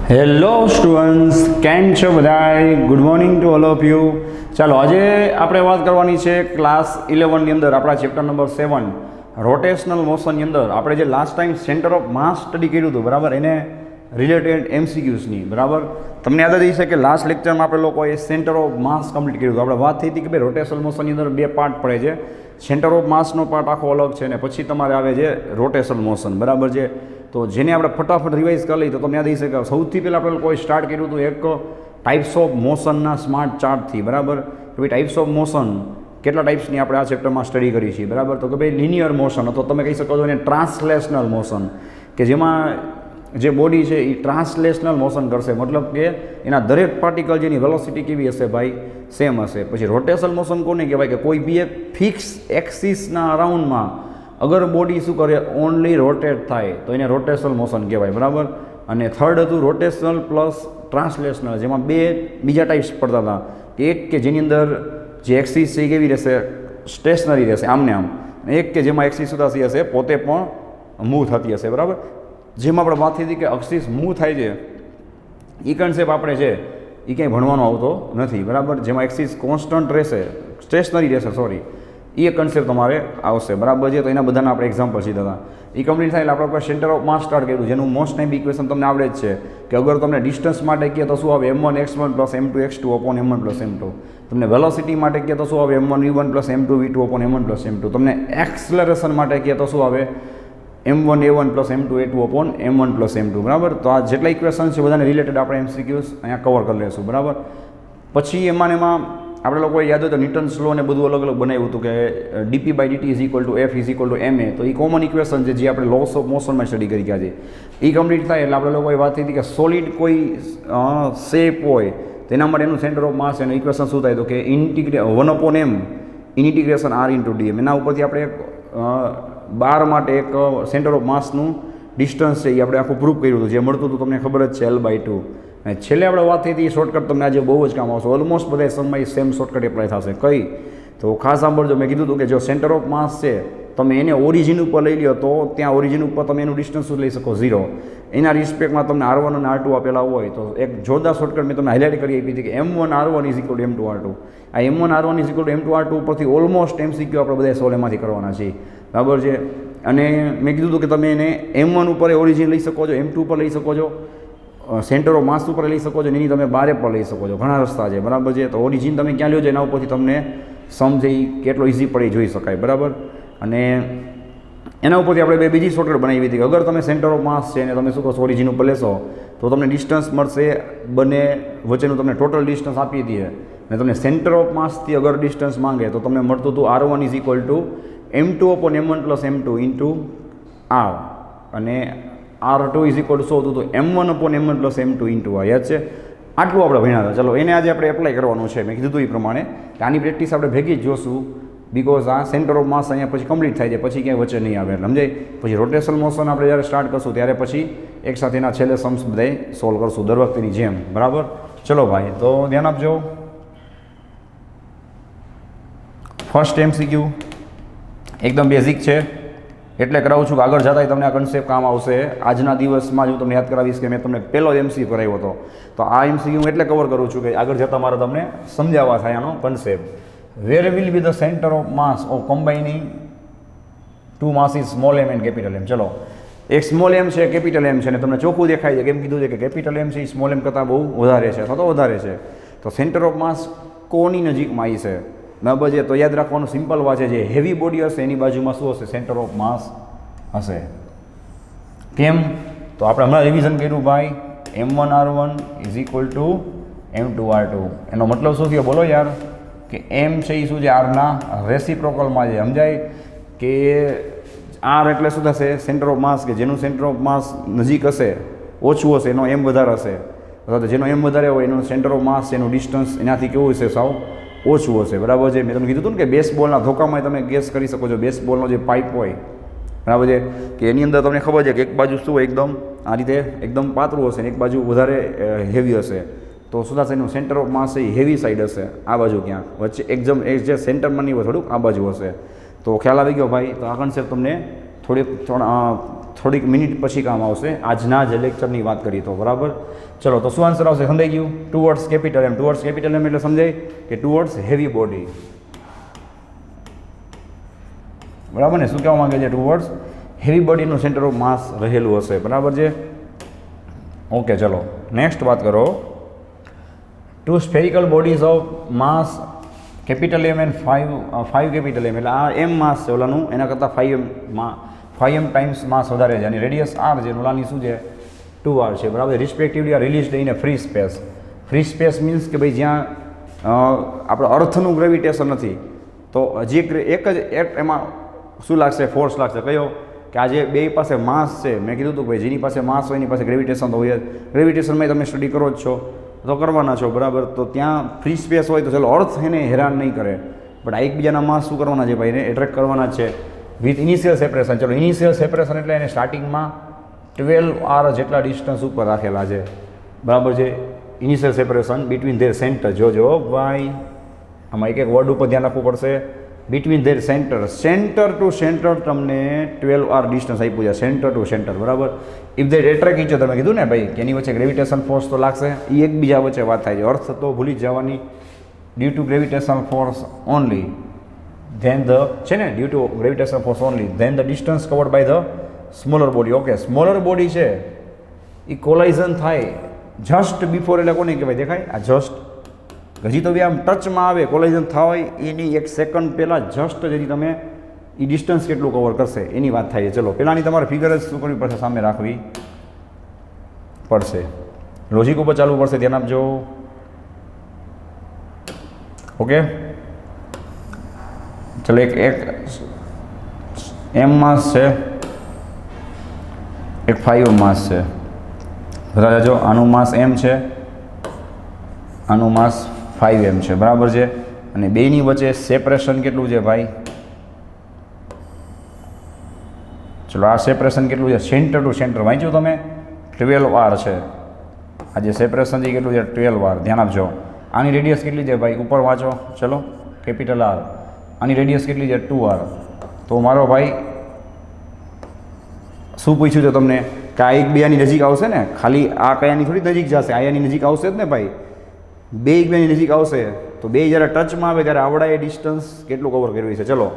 Hello students, કેમ છો બધાય? Good morning to all of you. ચાલો, આજે આપણે વાત કરવાની છે ક્લાસ 11ની અંદર આપણા ચેપ્ટર નંબર 7 રોટેશનલ મોશનની અંદર આપણે જે last time centre of mass study કર્યું હતું, બરાબર, એને રિલેટેડ એમસીક્યુઝની. બરાબર, તમને યાદ જ છે કે લાસ્ટ લેક્ચરમાં આપણે લોકોએ સેન્ટર ઓફ માસ કમ્પ્લીટ કર્યું હતું. આપણે વાત થઈ હતી કે ભાઈ રોટેશનલ મોશનની અંદર બે પાર્ટ પડે છે. સેન્ટર ઓફ માસનો પાર્ટ આખો અલગ છે ને પછી તમારે આવે છે રોટેશનલ મોશન. બરાબર છે, તો જેને આપણે ફટાફટ રિવાઇઝ કરી લઈએ તો તમને યાદ છે કે સૌથી પહેલાં આપણે લોકોએ સ્ટાર્ટ કર્યું હતું એક ટાઈપ્સ ઓફ મોશનના સ્માર્ટ ચાર્ટથી. બરાબર, કે ભાઈ ટાઈપ્સ ઓફ મોશન કેટલા ટાઈપ્સની આપણે આ ચેપ્ટરમાં સ્ટડી કરી છીએ. બરાબર, તો કે ભાઈ લિનિયર મોશન, તો તમે કહી શકો છો એને ટ્રાન્સલેશનલ મોશન, કે જેમાં જે બોડી છે એ ટ્રાન્સલેશનલ મોશન કરશે, મતલબ કે એના દરેક પાર્ટિકલ જેની વેલોસિટી કેવી હશે ભાઈ, સેમ હશે. પછી રોટેશનલ મોશન કોને કહેવાય કે કોઈ બી એક ફિક્સ એક્સિસના અરાઉન્ડમાં અગર બોડી શું કરે, ઓનલી રોટેટ થાય તો એને રોટેશનલ મોશન કહેવાય. બરાબર, અને થર્ડ હતું રોટેશનલ પ્લસ ટ્રાન્સલેશનલ, જેમાં બે બીજા ટાઈપ્સ પડતા હતા. એક કે જેની અંદર જે એક્સિસ છે એ કેવી રહેશે, સ્ટેશનરી રહેશે આમને આમ. એક કે જેમાં એક્સિસ ઉદાસી હશે, પોતે પણ મૂવ થતી હશે. બરાબર, જેમાં આપણે વાત થઈ હતી કે એક્સિસ મૂવ થાય છે એ કન્સેપ્ટ આપણે છે એ ક્યાંય ભણવાનો આવતો નથી. બરાબર, જેમાં એક્સિસ કોન્સ્ટન્ટ રહેશે, સ્ટેશનરી રહેશે, સોરી, એ કન્સેપ્ટ તમારે આવશે. બરાબર છે, તો એના બધાના આપણે એક્ઝામ્પલ સીધા હતા. એ કમ્પ્લીટ થાય એટલે આપણે સેન્ટર ઓફ માસ સ્ટાર્ટ કર્યું, જેનું મોસ્ટ ટાઈમ ઇક્વેશન તમને આવડે જ છે કે અગર તમને ડિસ્ટન્સ માટે કહે તો શું આવે, m1x1 plus m2 x2 upon m1 plus m2. તમને વેલોસિટી માટે કહે તો શું આવે, m1 v1 plus m2 v2 upon m1 plus m2. તમને એક્સલરેશન માટે કહે તો શું આવે, m1 a1 plus m2 a2 upon m1 plus m2. બરાબર, તો આ જેટલા ઇક્વેશન છે બધાને રિલેટેડ આપણે એમસીક્યુઝ અહીંયા કવર કરી લઈશું. બરાબર, પછી એમાં આપણે લોકોએ યાદ હોય તો ન્યૂટન્સ લો ને બધું અલગ અલગ બનાવ્યું હતું કે dp by dt is equal to F is equal to ma. તો એ કોમન ઇક્વેશન છે જે આપણે લોસ ઓફ મોશનમાં સ્ટડી કરી ગયા છે. એ કમ્પ્લીટ થાય એટલે આપણે લોકોએ વાત થઈ હતી કે સોલિડ કોઈ શેપ હોય તેના માટે એનું સેન્ટર ઓફ માસ એનું ઇક્વેશન શું થાય, તો કે 1 upon m integration r into dm. એના ઉપરથી આપણે એક બાર માટે એક સેન્ટર ઓફ માસનું ડિસ્ટન્સ છે એ આપણે આખું પ્રૂફ કર્યું હતું, જે મળતું હતું તમને ખબર જ છે L/2. અને છેલ્લે આપણે વાત થઈ હતી શોર્ટકટ, તમને આજે બહુ જ કામ આવશે. ઓલમોસ્ટ બધા સમય સેમ શોર્ટકટ એપ્લાય થશે. કઈ તો ખાસ સાંભળજો, મેં કીધું હતું કે જો સેન્ટર ઓફ માસ છે તમે એને ઓરિજિન ઉપર લઈ લો તો ત્યાં ઓરિજિન ઉપર તમે એનું ડિસ્ટન્સ લઈ શકો 0. એના રિસ્પેક્ટમાં તમને R1 અને R2 આપેલા હોય તો એક જોરદાર શોર્ટકટ મેં તમને હાઇલાઇટ કરી આપી હતી કે m1 r1 is equal two m2 r2. આ m1 r1 is equal two m2 r2 ઉપરથી ઓલમોસ્ટ MCQ આપણે બધા સોલ્વ એમાંથી કરવાના છીએ. બરાબર છે, અને મેં કીધું હતું કે તમે એને m1 ઉપર ઓરિજિન લઈ શકો છો, m2 ઉપર લઈ શકો છો, સેન્ટર ઓફ માસ ઉપર લઈ શકો છો, એની તમે બારે પર લઈ શકો છો. ઘણા રસ્તા છે. બરાબર છે, તો ઓરિજિન તમે ક્યાં લ્યો છો એના ઉપરથી તમને સમજે કેટલો ઇઝી પડે જોઈ શકાય. બરાબર, અને એના ઉપરથી આપણે બે બીજી શોર્ટકટ બનાવી હતી કે અગર તમે સેન્ટર ઓફ માસ છે અને તમે શું કહો ઓરિજિન ઉપર લેશો તો તમને ડિસ્ટન્સ મળશે, બંને વચ્ચેનું તમને ટોટલ ડિસ્ટન્સ આપી દઈએ અને તમને સેન્ટર ઓફ માસથી અગર ડિસ્ટન્સ માંગે તો તમને મળતું હતું R1 is equal two m2 upon m1 plus m2 into r, અને R2 ઇઝ ઇક્વલ ટુ શું હતું તો m1 upon m1 plus m2 into r. યાદ છે? આટલું આપણે ભણ્યા હતા. ચલો, એને આજે આપણે એપ્લાય કરવાનું છે. મેં કીધું હતું એ પ્રમાણે કે આની પ્રેક્ટિસ આપણે ભેગી જ જોશું, બિકોઝ આ સેન્ટર ઓફ માસ અહીંયા પછી કમ્પ્લીટ થાય છે, પછી ક્યાંય વચ્ચે નહીં આવે. એટલે સમજાય? પછી રોટેશનલ મોશન આપણે જ્યારે સ્ટાર્ટ કરશું ત્યારે પછી એક સાથે એના છેલ્લે સમ્સ બધાય સોલ્વ કરશું દર વખતેની જેમ. બરાબર, ચલો ભાઈ, તો ધ્યાન આપજો. ફર્સ્ટ MCQ એકદમ બેઝિક છે એટલે કરાવું છું કે આગળ જતાં તમને આ કન્સેપ્ટ કામ આવશે. આજના દિવસમાં જ હું તમને યાદ કરાવીશ કે મેં તમને પહેલો MCQ કરાવ્યો હતો, તો આ MCQ હું એટલે કવર કરું છું કે આગળ જતાં મારે તમને સમજાવવા થાય આનો concept. Where will be the centre of mass of combining two masses small m and capital M. ચલો, એક સ્મોલ m છે, કેપિટલ M છે, અને તમને ચોખ્ખું દેખાય છે કેમ કીધું છે કે કેપિટલ M છે એ સ્મોલ m કરતાં બહુ વધારે છે અથવા તો વધારે છે. તો સેન્ટર ઓફ માસ કોની નજીકમાં આવી છે? બરાબર છે, તો યાદ રાખવાનું સિમ્પલ વાત છે, જે હેવી બોડી હશે એની બાજુમાં શું હશે, સેન્ટર ઓફ માસ હશે. કેમ? તો આપણે હમણાં રિવિઝન કર્યું ભાઈ, m1 r1 is equal two m2 r2. એનો મતલબ શું થયો બોલો યાર, કે m છે એ શું છે, r ના રેસિપ્રોકલમાં છે. સમજાય? કે r એટલે શું થશે, સેન્ટર ઓફ માસ, કે જેનું સેન્ટર ઓફ માસ નજીક હશે, ઓછું હશે, એનો m વધારે હશે, અથવા તો જેનો m વધારે હોય એનું સેન્ટર ઓફ માસ, એનું ડિસ્ટન્સ એનાથી કેવું હશે, સાવ ઓછું હશે. બરાબર છે, મેં તમને કીધું હતું ને કે બેસબોલના ધોકામાં તમે ગેસ કરી શકો છો. બેસબોલનો જે પાઇપ હોય, બરાબર છે, કે એની અંદર તમને ખબર છે કે એક બાજુ શું હોય, એકદમ આ રીતે એકદમ પાતળું હશે ને એક બાજુ વધારે હેવી હશે. તો શું થશે, એનું centre of mass A heavy side હશે, આ બાજુ ક્યાંક વચ્ચે એકદમ એક જે સેન્ટરમાં નહીં હોય થોડુંક આ બાજુ હશે. તો ખ્યાલ આવી ગયો ભાઈ? તો આ કન્સેપ્ટ તમને થોડીક મિનિટ પછી કામ આવશે, આજના જ લેક્ચરની વાત કરીએ તો, બરાબર. ચલો તો શું આન્સર આવશે, સમજાઈ ગયું? Towards capital M. Towards capital M એટલે સમજાય કે ટુવર્ડ્સ હેવી બોડી, બરાબર ને? શું કહેવા માંગે છે? ટુવર્ડ્સ હેવી બોડીનું સેન્ટર ઓફ માસ રહેલું હશે, બરાબર છે? ઓકે, ચલો નેક્સ્ટ વાત કરો. Two spherical bodies of mass capital M and 5 capital M, એટલે આ એમ માસ છે ઓલાનું, એના કરતાં 5m ટાઈમ્સ માસ વધારે છે, અને રેડિયસ r છે, ઓલાની શું છે? 2r છે, બરાબર. Respectively are released in a free space. Free space means કે ભાઈ જ્યાં આપણે અર્થનું ગ્રેવિટેશન નથી, તો હજી એક જ એમાં શું લાગશે? ફોર્સ લાગશે. કયો? કે આજે બે પાસે માસ છે, મેં કીધું હતું કે ભાઈ જેની પાસે માસ હોય એની પાસે ગ્રેવિટેશન તો હોય જ. ગ્રેવિટેશનમાં તમે સ્ટડી કરો જ છો તો કરવાના છો, બરાબર. તો ત્યાં ફ્રી સ્પેસ હોય તો ચલો અર્થ એને હેરાન નહીં કરે, બટ આ એકબીજાના માસ શું કરવાના છે ભાઈ? એને એટ્રેક્ટ કરવાના છે વિથ ઇનિશિયલ સેપરેશન. ચલો ઇનિશિયલ સેપરેશન એટલે એને સ્ટાર્ટિંગમાં 12r જેટલા ડિસ્ટન્સ ઉપર રાખેલા છે, બરાબર છે. Initial separation between there centre. જોજો ભાઈ, આમાં એક એક વર્ડ ઉપર ધ્યાન રાખવું પડશે. Between there centre, centre two centre તમને 12r ડિસ્ટન્સ આપ્યું છે, સેન્ટર ટુ સેન્ટર, બરાબર. If there attract each other, મેં કીધું ને ભાઈ કે એની વચ્ચે ગ્રેવિટેશન ફોર્સ તો લાગશે, એ એકબીજા વચ્ચે વાત થાય છે. અર્થ તો ભૂલી જ જવાની. Due to gravitation force only then the, છે ને, due to gravitation force only then the distance covered by the smaller body. Okay, smaller body છે એ કોલાઇઝન થાય જસ્ટ બિફોર, એટલે કોને કહેવાય? દેખાય આ જસ્ટ, હજી તો બી આમ ટચમાં આવે, કોલાઇઝન થાય એની 1 સેકન્ડ પહેલાં જસ્ટ હજી તમે એ ડિસ્ટન્સ કેટલું કવર કરશે એની વાત થાય છે. ચલો પહેલાંની તમારે ફિગર જ શું કરવી પડશે? સામે રાખવી પડશે, લોજિક ઉપર ચાલવું પડશે, ધ્યાન આપજો. ઓકે, ચલો એક એમ માસ છે, એક 5 માસ છે, બરાબર. જો આનું માસ એમ છે, આનું માસ 5m છે, બરાબર છે. અને બેની વચ્ચે સેપરેશન કેટલું છે ભાઈ? ચલો આ સેપરેશન કેટલું છે? સેન્ટર ટુ સેન્ટર વાંચ્યું તમે? 12r છે. આ જે સેપરેશન છે કેટલું છે? 12r. ધ્યાન આપજો. આની રેડિયસ કેટલી છે ભાઈ? ઉપર વાંચો, ચલો, કેપિટલ R. આની રેડિયસ કેટલી છે? 2r. તો મારો ભાઈ શું પૂછ્યું છે તમને? કે આ એકબીજાની નજીક આવશે ને? ખાલી આ કયાની થોડી નજીક જશે, આયાની નજીક આવશે જ ને ભાઈ. બે એકબીજાની નજીક આવશે તો બે જ્યારે ટચમાં આવે ત્યારે આવડા એ ડિસ્ટન્સ કેટલું કવર કરવી છે? ચલો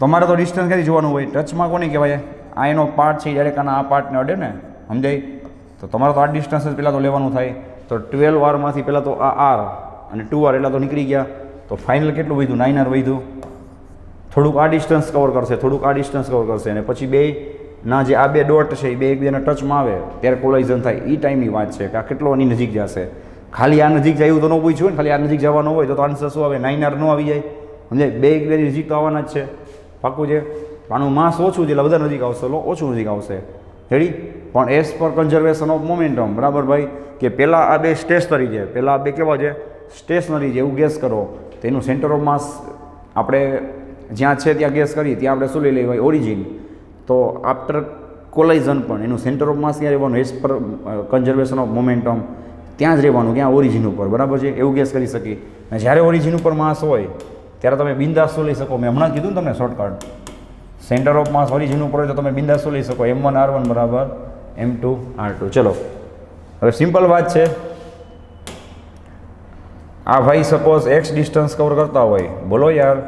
તમારે તો ડિસ્ટન્સ ક્યાંથી જોવાનું હોય? ટચમાં કોને કહેવાય? આ એનો પાર્ટ છે, જ્યારે કાના આ પાર્ટને અડે ને, સમજાય? તો તમારે તો આ ડિસ્ટન્સ જ પહેલાં તો લેવાનું થાય. તો 12rમાંથી પહેલાં તો આ r અને 2r એટલા તો નીકળી ગયા, તો ફાઇનલ કેટલું વધ્યું? 9r વધ્યું. થોડુંક આ ડિસ્ટન્સ કવર કરશે, થોડુંક આ ડિસ્ટન્સ કવર કરશે, અને પછી બે ના જે આ બે ડોટ છે એ બે એકબીજાના ટચમાં આવે ત્યારે કોલાઇઝન થાય. એ ટાઈમની વાત છે કે આ કેટલો એની નજીક જશે. ખાલી આ નજીક જાય એવું તો ન પૂછ્યું ને, ખાલી આ નજીક જવાનું હોય તો આન્સર શું આવે? 9r ન આવી જાય, સમજાય? બે એકબીજાની નજીક તો આવવાના જ છે, પાકું છે. આનું માસ ઓછું છે એટલે બધા નજીક આવશે, ઓછું નજીક આવશે, રેડી. પણ as per conservation of momentum, બરાબર ભાઈ, કે પહેલાં આ બે સ્ટેશનરી છે, પહેલાં આ બે કેવા છે? સ્ટેશનરી છે, એવું ગેસ કરો. તો એનું સેન્ટર ઓફ માસ આપણે જ્યાં છે ત્યાં ગેસ કરીએ, ત્યાં આપણે શું લઈ લઈએ ભાઈ? ઓરિજિન. તો આફ્ટર કોલાઇઝન પણ એનું સેન્ટર ઓફ માસ ક્યાં રહેવાનું? As per conservation of momentum ત્યાં જ રહેવાનું, ક્યાં? ઓરિજિન ઉપર, બરાબર છે, એવું ગેસ કરી શકીએ. અને જ્યારે ઓરિજિન ઉપર માસ હોય ત્યારે તમે બિંદાસ શું લઈ શકો? મેં હમણાં કીધું ને તમને shortcut, centre of mass origin ઉપર હોય તો તમે બિંદાસ શું લઈ શકો? m1r1 બરાબર m2r2. ચલો હવે સિમ્પલ વાત છે. આ ભાઈ સપોઝ x ડિસ્ટન્સ કવર કરતા હોય, બોલો યાર,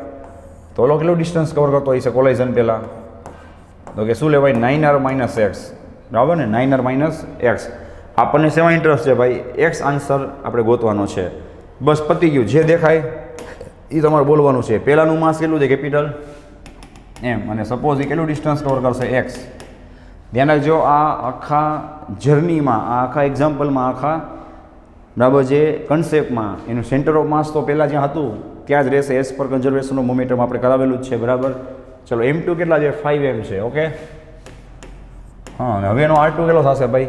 તો ઓલો કેટલું ડિસ્ટન્સ કવર કરતો હોય છે કોલાઇઝન પહેલાં? તો કે શું લેવાય? 9r - x, બરાબર ને? 9r - x. આપણને શેમાં ઇન્ટરેસ્ટ છે ભાઈ? x આન્સર આપણે ગોતવાનો છે, બસ પતી ગયું. જે દેખાય એ તમારે બોલવાનું છે. પહેલાંનું માસ કેટલું છે? Capital M. અને સપોઝ એ કેટલું ડિસ્ટન્સ કવર કરશે? x. ધ્યાન રાખજો, આ આખા જર્નીમાં, આ આખા એક્ઝામ્પલમાં, આખા બરાબર જે કન્સેપ્ટમાં એનું સેન્ટર ઓફ માસ તો પહેલાં જ્યાં હતું ત્યાં જ રહેશે. As per conservation of momentum આપણે કરાવેલું જ છે, બરાબર. ચલો m2 કેટલા છે? 5m છે, ઓકે. હા, અને હવે એનો r2 કેટલો થશે ભાઈ?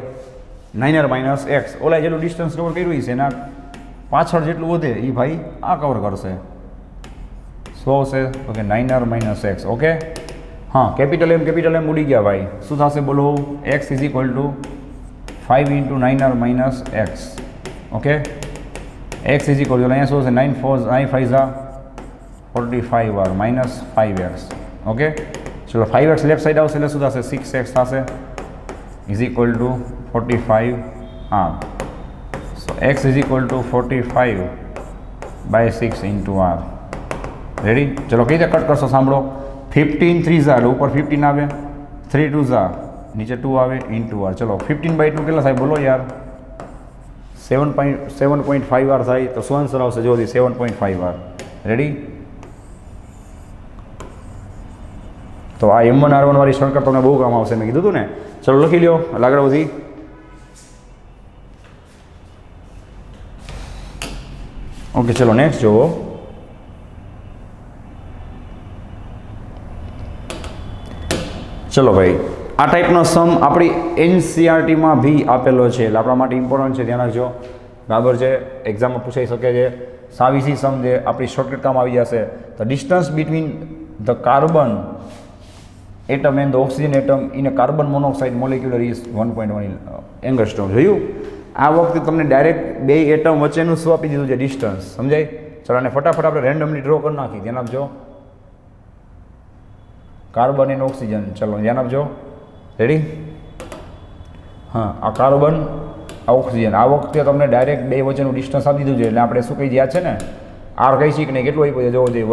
9r - x. ઓલા જેટલું ડિસ્ટન્સ કવર કર્યું છે એના પાછળ જેટલું વધે એ ભાઈ આ કવર કરશે. શું આવશે? તો કે 9r - x, ઓકે. હા, કેપિટલ એમ ઉડી ગયા ભાઈ. શું થશે બોલો? x = 5 × 9r - x, okay. x = અહીંયા શું હશે? 9 × 5 = 45r - 5x, ઓકે. ચલો 5x લેફ્ટ સાઈડ આવશે એટલે શું થશે 6x થશે is equal to 45 r. So x is equal to 45 by 6 into r. Ready? ચલો કઈ રીતે કટ કરશો સાંભળો. 15 3 ઝા એટલે ઉપર 15 આવે, 3 2 ઝા નીચે 2 આવે ઇન્ટુ r. ચલો 15 બાય 2 કેટલા થાય બોલો યાર? 7.5 r થાય. તો શું આન્સર આવશે? જો 7.5 r. રેડી? તો આ M1 R1 વાળી શોર્ટકટ તમને બહુ કામ આવશે, મેં કીધું હતું ને. ચલો લખી લ્યો, આગળ વધી. ઓકે ચલો નેક્સ્ટ જુઓ. ચલો ભાઈ, આ ટાઈપનો સમ આપણી NCERTમાં બી આપેલો છે, એટલે આપણા માટે ઇમ્પોર્ટન્ટ છે, ધ્યાન રાખજો. બરાબર છે, એક્ઝામમાં પૂછાઈ શકે છે. સાવીસી સમ જે આપણી શોર્ટકટ કામ આવી જશે. The distance between the carbon atom and the oxygen atom in a carbon monoxide molecular is 1.1 angstrom. જોયું? આ વખતે તમને ડાયરેક્ટ બે એટમ વચ્ચેનું શું આપી દીધું છે? ડિસ્ટન્સ. સમજાય? ચલો અને ફટાફટ આપણે રેન્ડમલી ડ્રો કરી નાખી. ધ્યાન આપજો. Carbon and oxygen. ચલો ધ્યાન આપજો. રેડી? હા, આ કાર્બન આ ઓક્સિજન. આ વખતે તમને ડાયરેક્ટ બે વચ્ચેનું ડિસ્ટન્સ આપી દીધું છે, એટલે આપણે શું કહી યાદ છે ને, આર કહી છીએ કે નહીં, કેટલું આપ્યું છે જોવો જોઈએ,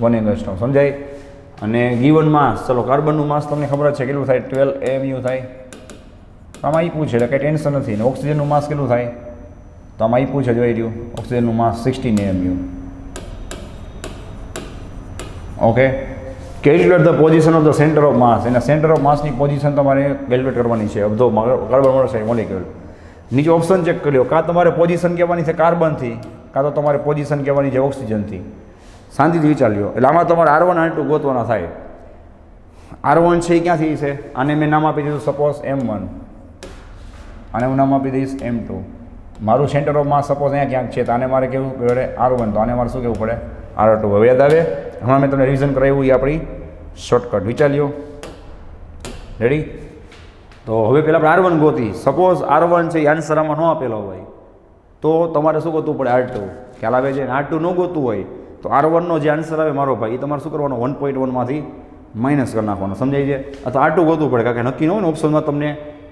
1.1 એંગસ્ટ્રોમ. સમજાય? અને ગીવન માસ, ચલો કાર્બનનું માસ તમને ખબર જ છે કેટલું થાય, 12 AMU થાય. આમાં આપ્યું છે એટલે કંઈ ટેન્શન નથી. ને ઓક્સિજનનું માસ કેટલું થાય? તો આમાં આપ્યું છે, જોઈ રહ્યું, ઓક્સિજનનું માસ 16 AMU. Okay, calculate the position of the centre of mass. એના સેન્ટર ઓફ માસની પોઝિશન તમારે કેલ્ક્યુલેટ કરવાની છે of the carbon monoxide molecule. નીચે ઓપ્શન ચેક કરી લો, કાં તમારે પોઝિશન કહેવાની છે કાર્બનથી, કાં તો તમારે પોઝિશન કહેવાની છે ઓક્સિજનથી. શાંતિથી વિચાર લ્યો. એટલે આમાં તમારે R1 R2 ગોતવાના થાય. R1 છે એ ક્યાંથી છે? આને મેં નામ આપી દીધું સપોઝ M1, આને હું નામ આપી દઈશ M2. મારું સેન્ટર ઓફ માસ સપોઝ અહીંયા ક્યાંક છે, તો આને મારે કેવું પડે R1, તો આને મારે શું કહેવું પડે? R2. હવે યાદ આવે? હમણાં મેં તમને રિવિઝન કરાવ્યું એ આપણી શોર્ટકટ. વિચાર લ્યો. રેડી? તો હવે પહેલાં આપણે R1 ગોતી. સપોઝ R1 છે એ આન્સર આમાં ન આપેલો હોય તો તમારે શું ગોતવું પડે? R2. ખ્યાલ આવે છે? R2 ન ગોતવું હોય તો R1નો જે આન્સર આવે મારો ભાઈ, એ તમારે શું કરવાનો? 1.1 માંથી માઇનસ કરી નાખવાનો. સમજાય છે? અથવા R2 ગોતવું પડે, કારણ કે નક્કી ન હોય ને ઓપ્શનમાં તમને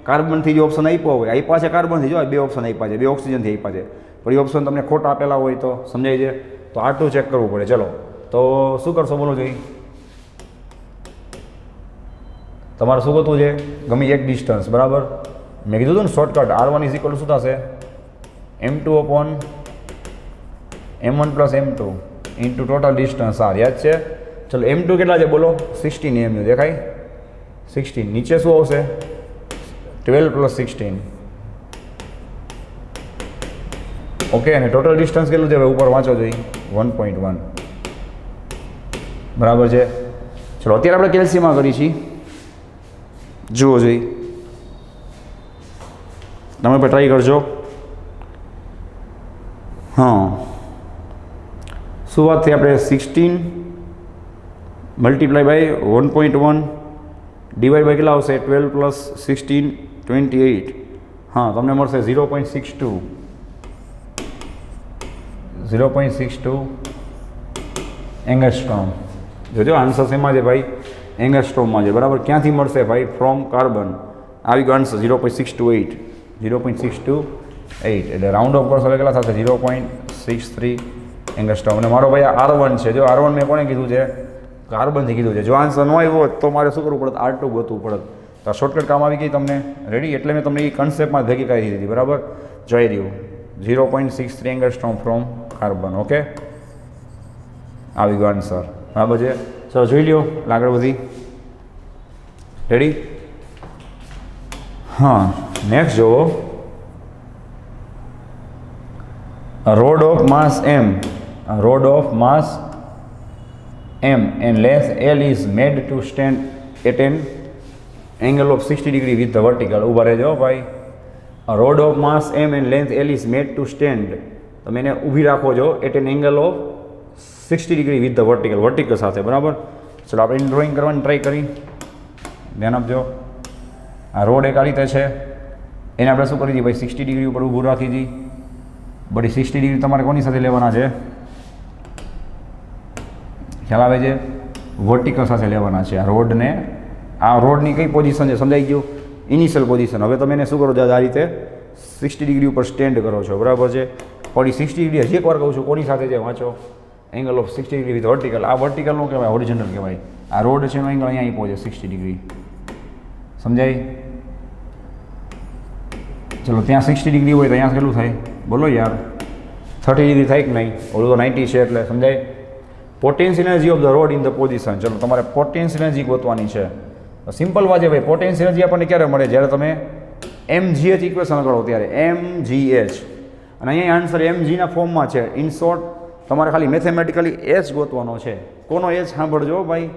કાર્બનથી જે ઓપ્શન આપ્યો હોય, આપ્યા છે કાર્બનથી, જો બે ઓપ્શન આપ્યા છે, બે ઓક્સિજનથી આપ્યા છે, પણ એ ઓપ્શન તમને ખોટા આપેલા હોય તો સમજાય છે? તો R2 ચેક કરવું પડે. ચલો તો શું કરશો બોલો જોઈએ? તમારે શું ગોતવું છે? ગમે એક ડિસ્ટન્સ. બરાબર? મેં કીધું હતું ને શોર્ટકટ, R1 ઇઝ ઇક્વલ શું થશે? M2 upon M1 plus M2 into total distance R. યાદ છે? ચલો M2 કેટલા છે બોલો? 16 AMU. દેખાય? 16. નીચે શું આવશે? 12 પ્લસ 16. ઓકે, અને ટોટલ ડિસ્ટન્સ કેટલું છે? ઉપર વાંચો જોઈએ, 1.1. બરાબર છે? ચલો અત્યારે આપણે કેલ્સીમાં કરી છીએ. જુઓ જોઈએ, તમે પણ ટ્રાય કરજો. હા, શું વાત થઈ આપણે? 16 મલ્ટીપ્લાય બાય 1.1 ડિવાઈડ બાય કેટલા આવશે? 12 પ્લસ 16 28. હા, તમને મળશે 0.62 એંગસ્ટ્રોમ. જોજો આન્સર શેમાં છે ભાઈ? એંગસ્ટ્રોમમાં છે. બરાબર? ક્યાંથી મળશે ભાઈ? From carbon. આવી ગયો આન્સર 0.628. 0.628 એટલે રાઉન્ડ ઓફ કરશો એટલે કેટલા થશે? 0.63 એંગસ્ટ્રોમ. અને મારો ભાઈ R1 છે. જો R1 મેં કોને કીધું છે? કાર્બનથી કીધું છે. જો આન્સર ન આવ્યો હોત તો મારે શું કરવું પડત? R2 ગોતવું પડત. તો આ શોર્ટકટ કામ આવી ગઈ તમને. રેડી? એટલે મેં તમને એ કન્સેપ્ટમાં ભેગી કરી દીધી. બરાબર? જોઈ રહ્યું, 0.63 એંગસ્ટ્રોમ ફ્રોમ કાર્બન. ઓકે, આવી ગયો આન્સર. બરાબર છે? ચલો જોઈ લ્યો, આગળ વધી. રેડી? હા, નેક્સ્ટ જુઓ. Road of mass M, road of mass M and length L is made to stand at an angle of 60 degree with the vertical. ઊભા રહેજો ભાઈ. Road of mass M and length L is made to stand. તમે એને ઊભી રાખો છો at an angle of 60 degree with the vertical, vertical સાથે. બરાબર? ચલો આપણે ડ્રોઈંગ કરવાની ટ્રાય કરી. ધ્યાન આપજો. આ રોડ એક આ રીતે છે, એને આપણે શું કરી દઈએ ભાઈ? 60 ડિગ્રી ઉપર ઊભું રાખી દઈએ. બધી 60 ડિગ્રી તમારે કોની સાથે લેવાના છે? ખ્યાલ આવે છે? વર્ટિકલ સાથે લેવાના છે. આ રોડની કઈ પોઝિશન છે સમજાઈ ગયું? Initial position. હવે તમે એને શું કરો છો આ રીતે 60 ડિગ્રી ઉપર સ્ટેન્ડ કરો છો, બરાબર છે. પછી 60 ડિગ્રી હજી એકવાર કહું છું, કોની સાથે છે વાંચો, angle of 60 degree with vertical. આ વર્ટિકલનું કહેવાય, હોરિઝોન્ટલ કહેવાય. આ રોડ છે એનો એંગલ અહીંયા પહોંચે 60 ડિગ્રી. સમજાય? ચલો ત્યાં 60 ડિગ્રી હોય તો અહીંયા કેટલું થાય બોલો યાર? 30 ડિગ્રી થાય કે નહીં? ઓલું તો 90 છે એટલે સમજાય. Potential energy of the road in the position. ચલો તમારે પોટેન્શિયલ એનર્જી ગોતવાની છે. સિમ્પલ વાત છે ભાઈ, પોટેન્શિયલ એનર્જી આપણને ક્યારે મળે? જ્યારે તમે mgh ઇક્વેશન કરો ત્યારે mgh. અને અહીંયા આન્સર mgના ફોર્મમાં છે. ઇન શોર્ટ તમારે ખાલી મેથેમેટિકલી h ગોતવાનો છે. કોનો h સાંભળજો ભાઈ?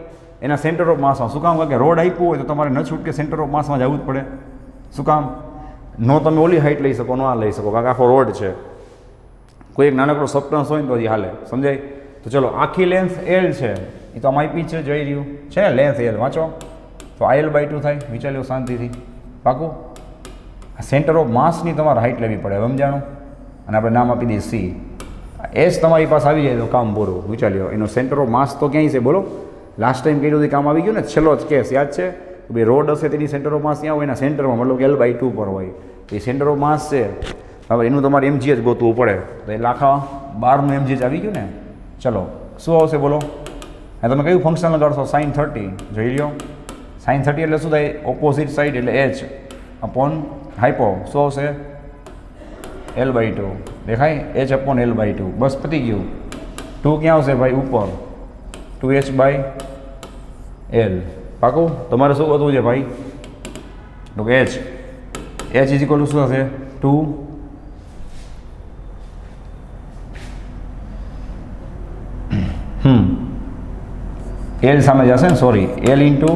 એના સેન્ટર ઓફ માસમાં. શું કામ? કારણ કે રોડ આપ્યું હોય તો તમારે ન છૂટકે સેન્ટર ઓફ માસમાં જવું જ પડે. શું કામ? નો તમે ઓલી હાઈટ લઈ શકો, નો આ લઈ શકો, કારણ કે આખો રોડ છે. કોઈ એક નાનકડો સબટન્સ હોય ને તો હજી હાલે. સમજાય? તો ચલો આખી લેન્થ L છે, એ તો આમ આપી છે, જોઈ રહ્યું છે ને લેન્થ L. વાંચો તો IL/2 થાય. વિચાર્યો શાંતિથી? પાકું? સેન્ટર ઓફ માસની તમારે હાઈટ લેવી પડે, સમજાણું? અને આપણે નામ આપી દઈએ C. S તમારી પાસે આવી જાય તો કામ પૂરું. વિચાર્યો એનો સેન્ટર ઓફ માસ તો ક્યાંય છે બોલો? લાસ્ટ ટાઈમ કીધું કામ આવી ગયું ને, છેલ્લો જ કેસ યાદ છે? ભાઈ રોડ હશે તેની સેન્ટર ઓફ માસ ત્યાં હોય, એના સેન્ટરમાં મતલબ કે L/2 પર હોય. એ સેન્ટર ઓફ માસ છે. હવે એનું તમારે mgh ગોતવું પડે. તો એટલે આખા 12નું mgh આવી ગયું ને. ચલો શું આવશે બોલો? હા તમે કયું ફંક્શન લગાડશો? sin 30. જોઈ લો sin 30 એટલે શું થાય? ઓપોઝિટ સાઈડ એટલે h અપોન હાઇપો. શું આવશે? L/2. દેખાય? h upon L/2. બસ પતી ગયું. 2 ક્યાં આવશે ભાઈ? ઉપર. 2h/L. પાકું? તમારે શું ગોતવું છે ભાઈ? તો કે h ઇઝ ઇક્વલ ટુ શું થશે? 2 L સામે જશે ને, સોરી, L ઇન્ટુ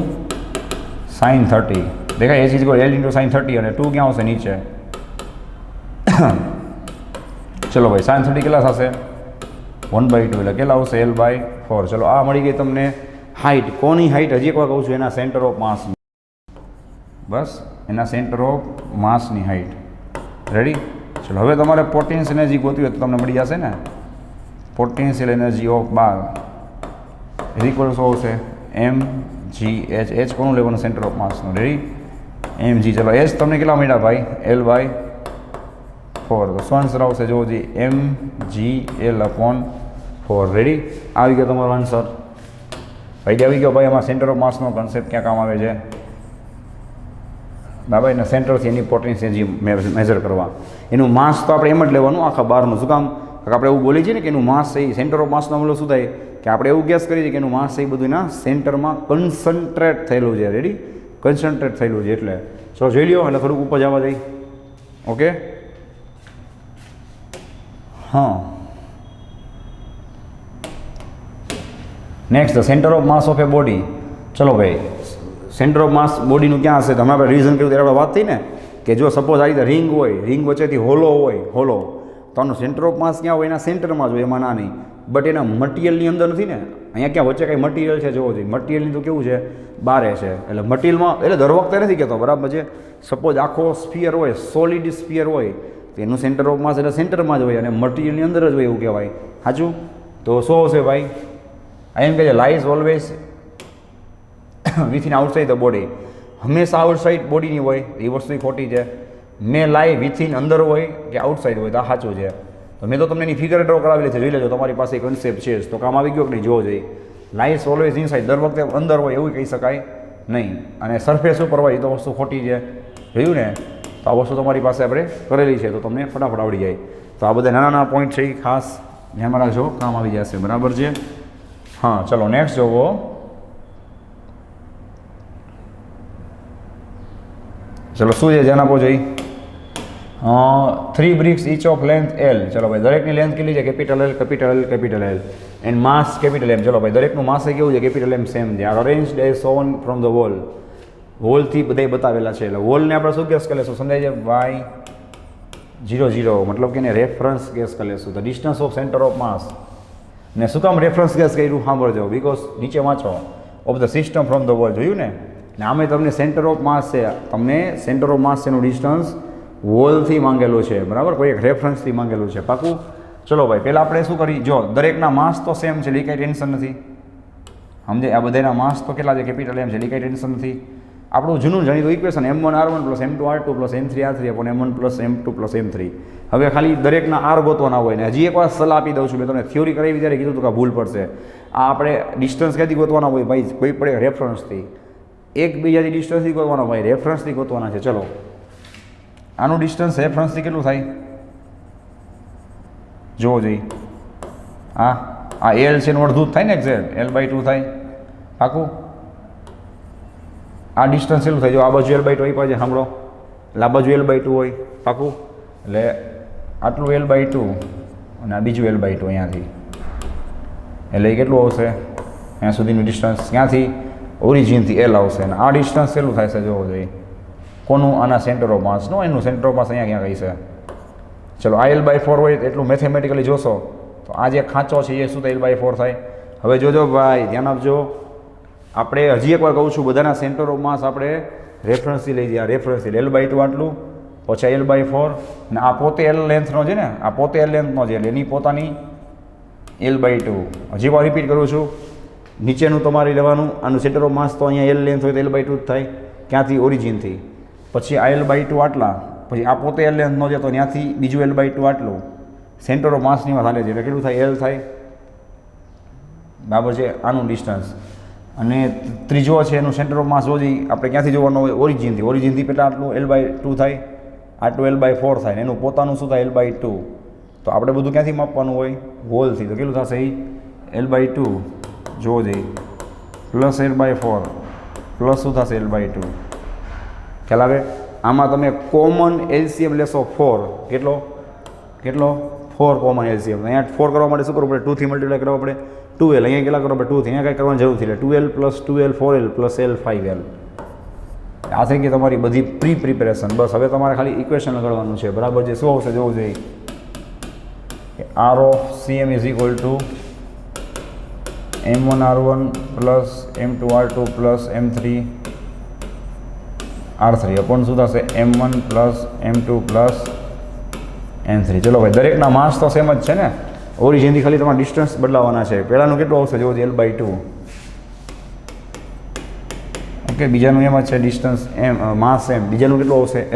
sin 30. દેખાય? h is equal L into sin 30 અને 2 ક્યાં આવશે? નીચે. ચલો ભાઈ sin 30 કેટલા થશે? 1/2 એટલે કેટલા આવશે? L/4. ચલો આ મળી ગઈ તમને હાઈટ. કોની હાઈટ? હજી એકવાર કહું છું, એના સેન્ટર ઓફ માસ. બસ એના સેન્ટર ઓફ માસની હાઈટ. રેડી? ચલો હવે તમારે પોટેન્શિયલ એનર્જી ગોતવી હોય તો તમને મળી જશે ને. Potential energy of bar is equal to શું આવશે? mgh. h કોનું લેવાનું? સેન્ટર ઓફ માસનું. રેડી? mg. ચલો h તમને કેટલા મળ્યા ભાઈ? L/4. તો શું આન્સર આવશે? જોવો જી, mgL/4. રેડી? આવી ગયો તમારો આન્સર. ભાઈ આવી ગયો ભાઈ. આમાં સેન્ટર ઓફ માસનો કન્સેપ્ટ ક્યાં કામ આવે છે? બરાબર, એના સેન્ટરથી એની પોટેન્શિયલ મેઝર કરવા. એનું માસ તો આપણે એમ જ લેવાનું આખા બારનું. શું કામ? આપણે એવું બોલીએ છીએ ને કે એનું માસ છે, સેન્ટર ઓફ માસનો મતલબ શું થાય? કે આપણે એવું ગેસ કરીએ કે એનું માસ છે એ બધું એના સેન્ટરમાં કન્સન્ટ્રેટ થયેલું છે. રેડી? કન્સન્ટ્રેટ થયેલું છે એટલે. ચલો જોઈ લ્યો, એટલે થોડુંક ઉપર જવા દઈ. ઓકે? હા, next centre of mass of A body. ચલો ભાઈ, સેન્ટર ઓફ માસ બોડીનું ક્યાં હશે? તમે આપણે રિવિઝન કર્યું ત્યારે આપણે વાત થઈ ને કે જો સપોઝ આ રીતે રિંગ હોય, રિંગ વચ્ચેથી હોલો હોય, હોલો, તો આનું સેન્ટર ઓફ માસ ક્યાં હોય? એના સેન્ટરમાં જ હોય, એમાં ના નહીં. બટ એના મટીરિયલની અંદર નથી ને. અહીંયા ક્યાં વચ્ચે કંઈ મટીરિયલ છે જોવો જોઈએ. મટીરિયલની તો કેવું છે? બારે છે. એટલે મટીરિયલમાં, એટલે દર વખતે નથી કહેતો, બરાબર છે? સપોઝ આખો સ્ફિયર હોય, સોલિડ સ્ફિયર હોય, તો એનું સેન્ટર ઓફ માસ એટલે સેન્ટરમાં જ હોય અને મટીરિયલની અંદર જ હોય એવું કહેવાય. સાચું? તો શું આવશે ભાઈ? એમ કહે છે lies always within outside the body. હંમેશા આઉટસાઇડ બોડીની હોય, એ વસ્તુ ખોટી છે. મે લાઈ વિથિન અંદર હોય કે આઉટસાઇડ હોય તો આ સાચું છે. તો મેં તો તમને એની ફિગર ડ્રો કરાવેલી છે, જોઈ લેજો. તમારી પાસે કન્સેપ્ટ છે તો કામ આવી ગયો કે નહીં જોવો જોઈએ. લાઈઝ ઓલવેઝ ઇનસાઇડ, દર વખતે અંદર હોય એવું કહી શકાય નહીં. અને સરફેસ ઉપર હોય એ તો વસ્તુ ખોટી છે. જોયું ને? તો આ વસ્તુ તમારી પાસે આપણે કરેલી છે તો તમને ફટાફટ આવડી જાય. તો આ બધા નાના નાના પોઈન્ટ છે એ ખાસ ધ્યાનમાં રાખજો, કામ આવી જશે. બરાબર છે? હા, ચલો નેક્સ્ટ જોવો. ચલો શું છે ધ્યાન આપો જોઈએ. 3 bricks each of length L. ચલો ભાઈ, દરેકની લેન્થ કેટલી છે? Capital L, capital L, capital L. And mass capital M. ચલો ભાઈ, દરેકનું માસ કેવું છે? કેપિટલ M સેમ છે. Are arranged as shown from the wall. વોલથી બધા બતાવેલા છે. એટલે વોલને આપણે શું ગેસ કરી લેશું? સમજાય છે? y00 મતલબ કે એને રેફરન્સ ગેસ કરી લેશું. The distance of centre of માસ. ને શું કામ રેફરન્સ ગેસ કર્યું? સાંભળજો, બિકોઝ નીચે વાંચો of the system from the wall. જોયું ને? ને આમે તમને સેન્ટર ઓફ માસ છે, તમને સેન્ટર ઓફ માસ એનું ડિસ્ટન્સ વોલથી માંગેલું છે. બરાબર? કોઈ એક રેફરન્સથી માંગેલું છે. પાકું? ચલો ભાઈ, પહેલાં આપણે શું કરી, જો દરેકના માસ તો સેમ છે એટલે કંઈ ટેન્શન નથી. સમજે? આ બધાના માસ તો કેટલા છે? કેપિટલ એમ છે એટલે કંઈ ટેન્શન નથી. આપણું જૂનું જાણીતું equation M1R1 plus M2R2 plus M3R3 upon M1 plus M2 plus M3. હવે ખાલી દરેકના આર ગોતવાના હોય ને હજી એકવાર સલાહ આપી દઉં છું. મેં તમને થિયોરી કરાવી ત્યારે કીધું હતું કે ભૂલ પડશે. આ આપણે ડિસ્ટન્સ ક્યાંથી ગોતવાના હોય ભાઈ? કોઈ પડે રેફરન્સથી, એકબીજાથી ડિસ્ટન્સથી ગોતવાના ભાઈ, રેફરન્સથી ગોતવાના છે. ચલો, આનું ડિસ્ટન્સ રેફરન્સથી કેટલું થાય જોવો જોઈએ. આ એલ છે એનું અડધું જ થાય ને, એક્ઝેક્ટ L/2 થાય. પાકું? આ ડિસ્ટન્સ કેટલું થાય? જો આ બાજુ L/2 આવી પાછે સાંભળો, એટલે આ બાજુ L/2 હોય. પાકું? એટલે આટલું L/2 અને આ બીજું L/2 અહીંયાથી, એટલે એ કેટલું આવશે? અહીંયા સુધીનું ડિસ્ટન્સ ક્યાંથી? ઓરિજિનથી L આવશે. અને આ ડિસ્ટન્સ કેટલું થાય છે જોવો જોઈએ. કોનું? આના સેન્ટર ઓફ માસનું. એનું સેન્ટર ઓફ માસ અહીંયા ક્યાં કઈ છે? ચલો, આ L/4 હોય એટલું મેથેમેટિકલી જોશો તો આ જે ખાંચો છે એ શું થાય? L/4 થાય. હવે જોજો ભાઈ, ધ્યાન આપજો. આપણે હજી એકવાર કહું છું, બધાના સેન્ટર ઓફ માસ આપણે રેફરન્સથી લઈ જઈએ. આ રેફરન્સથી L/2 આટલું, પછી L/4, અને આ પોતે L લેન્થનો છે ને, આ પોતે L લેન્થનો છે એટલે એની પોતાની L/2. હજી એકવાર રિપીટ કરું છું, નીચેનું તમારે લેવાનું. આનું સેન્ટર ઓફ માસ તો અહીંયા L લેન્થ હોય તો L/2 જ થાય. ક્યાંથી? ઓરિજિનથી. પછી આ L/2 આટલા, પછી આ પોતે L લેન્થનો છે તો ત્યાંથી બીજું L/2 આટલું. સેન્ટર ઓફ માસની વાત હાલે છે એટલે કેટલું થાય? L થાય. બરાબર છે? આનું ડિસ્ટન્સ. અને ત્રીજો છે એનું સેન્ટર ઓફ માસ જોજી આપણે ક્યાંથી જોવાનું હોય? ઓરિજિનથી. ઓરિજિનથી પહેલાં આટલું L/2 થાય, આટલું L/4 થાય, ને એનું પોતાનું શું થાય? L/2. તો આપણે બધું ક્યાંથી માપવાનું હોય? વોલથી. તો કેટલું થશે? L/2 જોવો જોઈએ પ્લસ L/4 પ્લસ શું થશે? L/2. ખ્યાલ આવે? આમાં તમે કોમન LCM લેશો 4. કેટલો? 4 કોમન LCM. અહીંયા 4 કરવા માટે શું કરવું પડે? 2 થી મલ્ટીપ્લાય કરવા પડે. 2L. અહીંયા કેટલા કરવા પડે? 2 થી. અહીંયા કંઈ કરવાની જરૂર નથી. એટલે 2L plus 2L 4L plus L 5L. આ થઈ ગઈ તમારી બધી પ્રિપેરેશન. બસ હવે તમારે ખાલી ઇક્વેશન લગાડવાનું છે. બરાબર છે? શું આવશે જોવું જોઈએ. R of CM is equal to M1R1 plus M2R2 plus M3R3 upon શું થશે? M1 plus M2 plus M3. ચલો ભાઈ, દરેકના માસ તો સેમ જ છે ને. ઓરિજિનથી ખાલી તમારે ડિસ્ટન્સ બદલાવાના છે. પહેલાંનું કેટલું આવશે જોવો? L/2. ઓકે, બીજાનું એમ જ છે ડિસ્ટન્સ M, માસ M. બીજાનું કેટલું આવશે? L.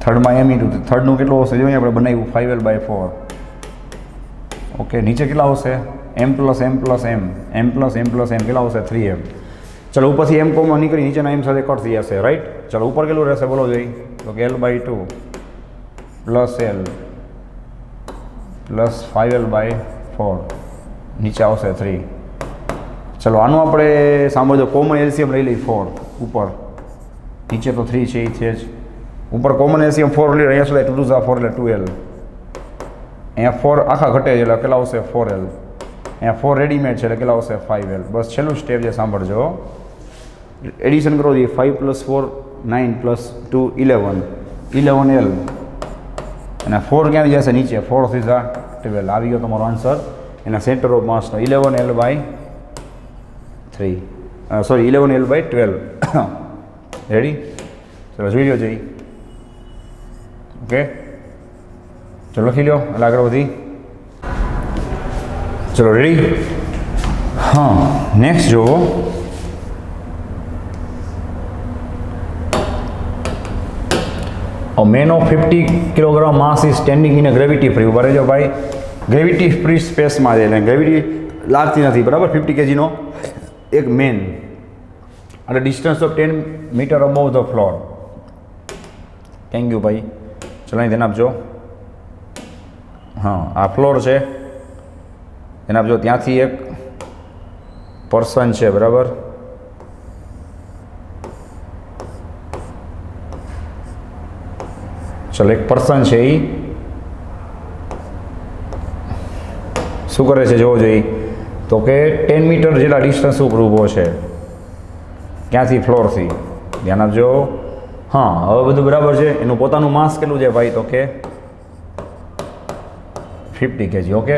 થર્ડમાં M × થર્ડનું કેટલું આવશે? જોઈએ આપણે બનાવ્યું 5L/4. ઓકે, નીચે કેટલા આવશે? M plus M plus M, M plus M plus M કેટલા આવશે? 3M. ચલો, ઉપરથી M કોમન નીકળી નીચેના M સાથે કટ થઈ જશે. રાઈટ? ચલો, ઉપર કેટલું રહેશે બોલો જોઈએ? તો કે L/2 plus L plus 5L/4 નીચે આવશે 3. ચલો, આનું આપણે સાંભળજો, કોમન LCM લઈ લઈ 4 ઉપર, નીચે તો 3 છે એ છે જ. ઉપર કોમન LCM 4 લઈ, અહીંયા સુધી 2 4 એટલે 2L. અહીંયા 4 આખા ઘટે છે એટલે કેટલા આવશે? 4L. અહીંયા 4 રેડીમેડ છે એટલે કેટલા આવશે? 5L. બસ છેલ્લું સ્ટેપ છે, સાંભળજો. એડિશન કરો જોઈએ. 5 + 4 9 + 2 11 11L. અને 4 ક્યાંથી જશે? નીચે. 4 × 12. આવી ગયો તમારો આન્સર. એના સેન્ટર ઓફ માસનો 11L/3. Sorry, 11L/12. રેડી? ચલો, જોઈ લો જઈ. ઓકે, ચલો લખી લો. એટલે આગળ વધી. ચલો, રેડી? હા, નેક્સ્ટ જુઓ. A man of 50 kg mass is standing in a gravity free. ઉભા રહેજો ભાઈ. ગ્રેવિટી ફ્રી સ્પેસમાં છે એટલે ગ્રેવિટી લાગતી નથી. બરાબર? 50 kgનો એક મેન અને distance of 10 metre above the floor. Thank you ભાઈ. ચલો, અહીં ધ્યાન આપજો. હા, આ ફ્લોર છે, ધ્યાન આપજો. ત્યાંથી એક પર્સન છે. બરાબર? ચલો, એક પર્સન છે, એ શું કરે છે જોવો જોઈએ. તો કે 10 મીટર જેટલા ડિસ્ટન્સ ઉપર ઊભો છે. ક્યાંથી? ફ્લોરથી. ધ્યાન આપજો. હા, હવે બધું બરાબર છે. એનું પોતાનું માસ કેટલું છે ભાઈ? તો કે 50 kg. Okay,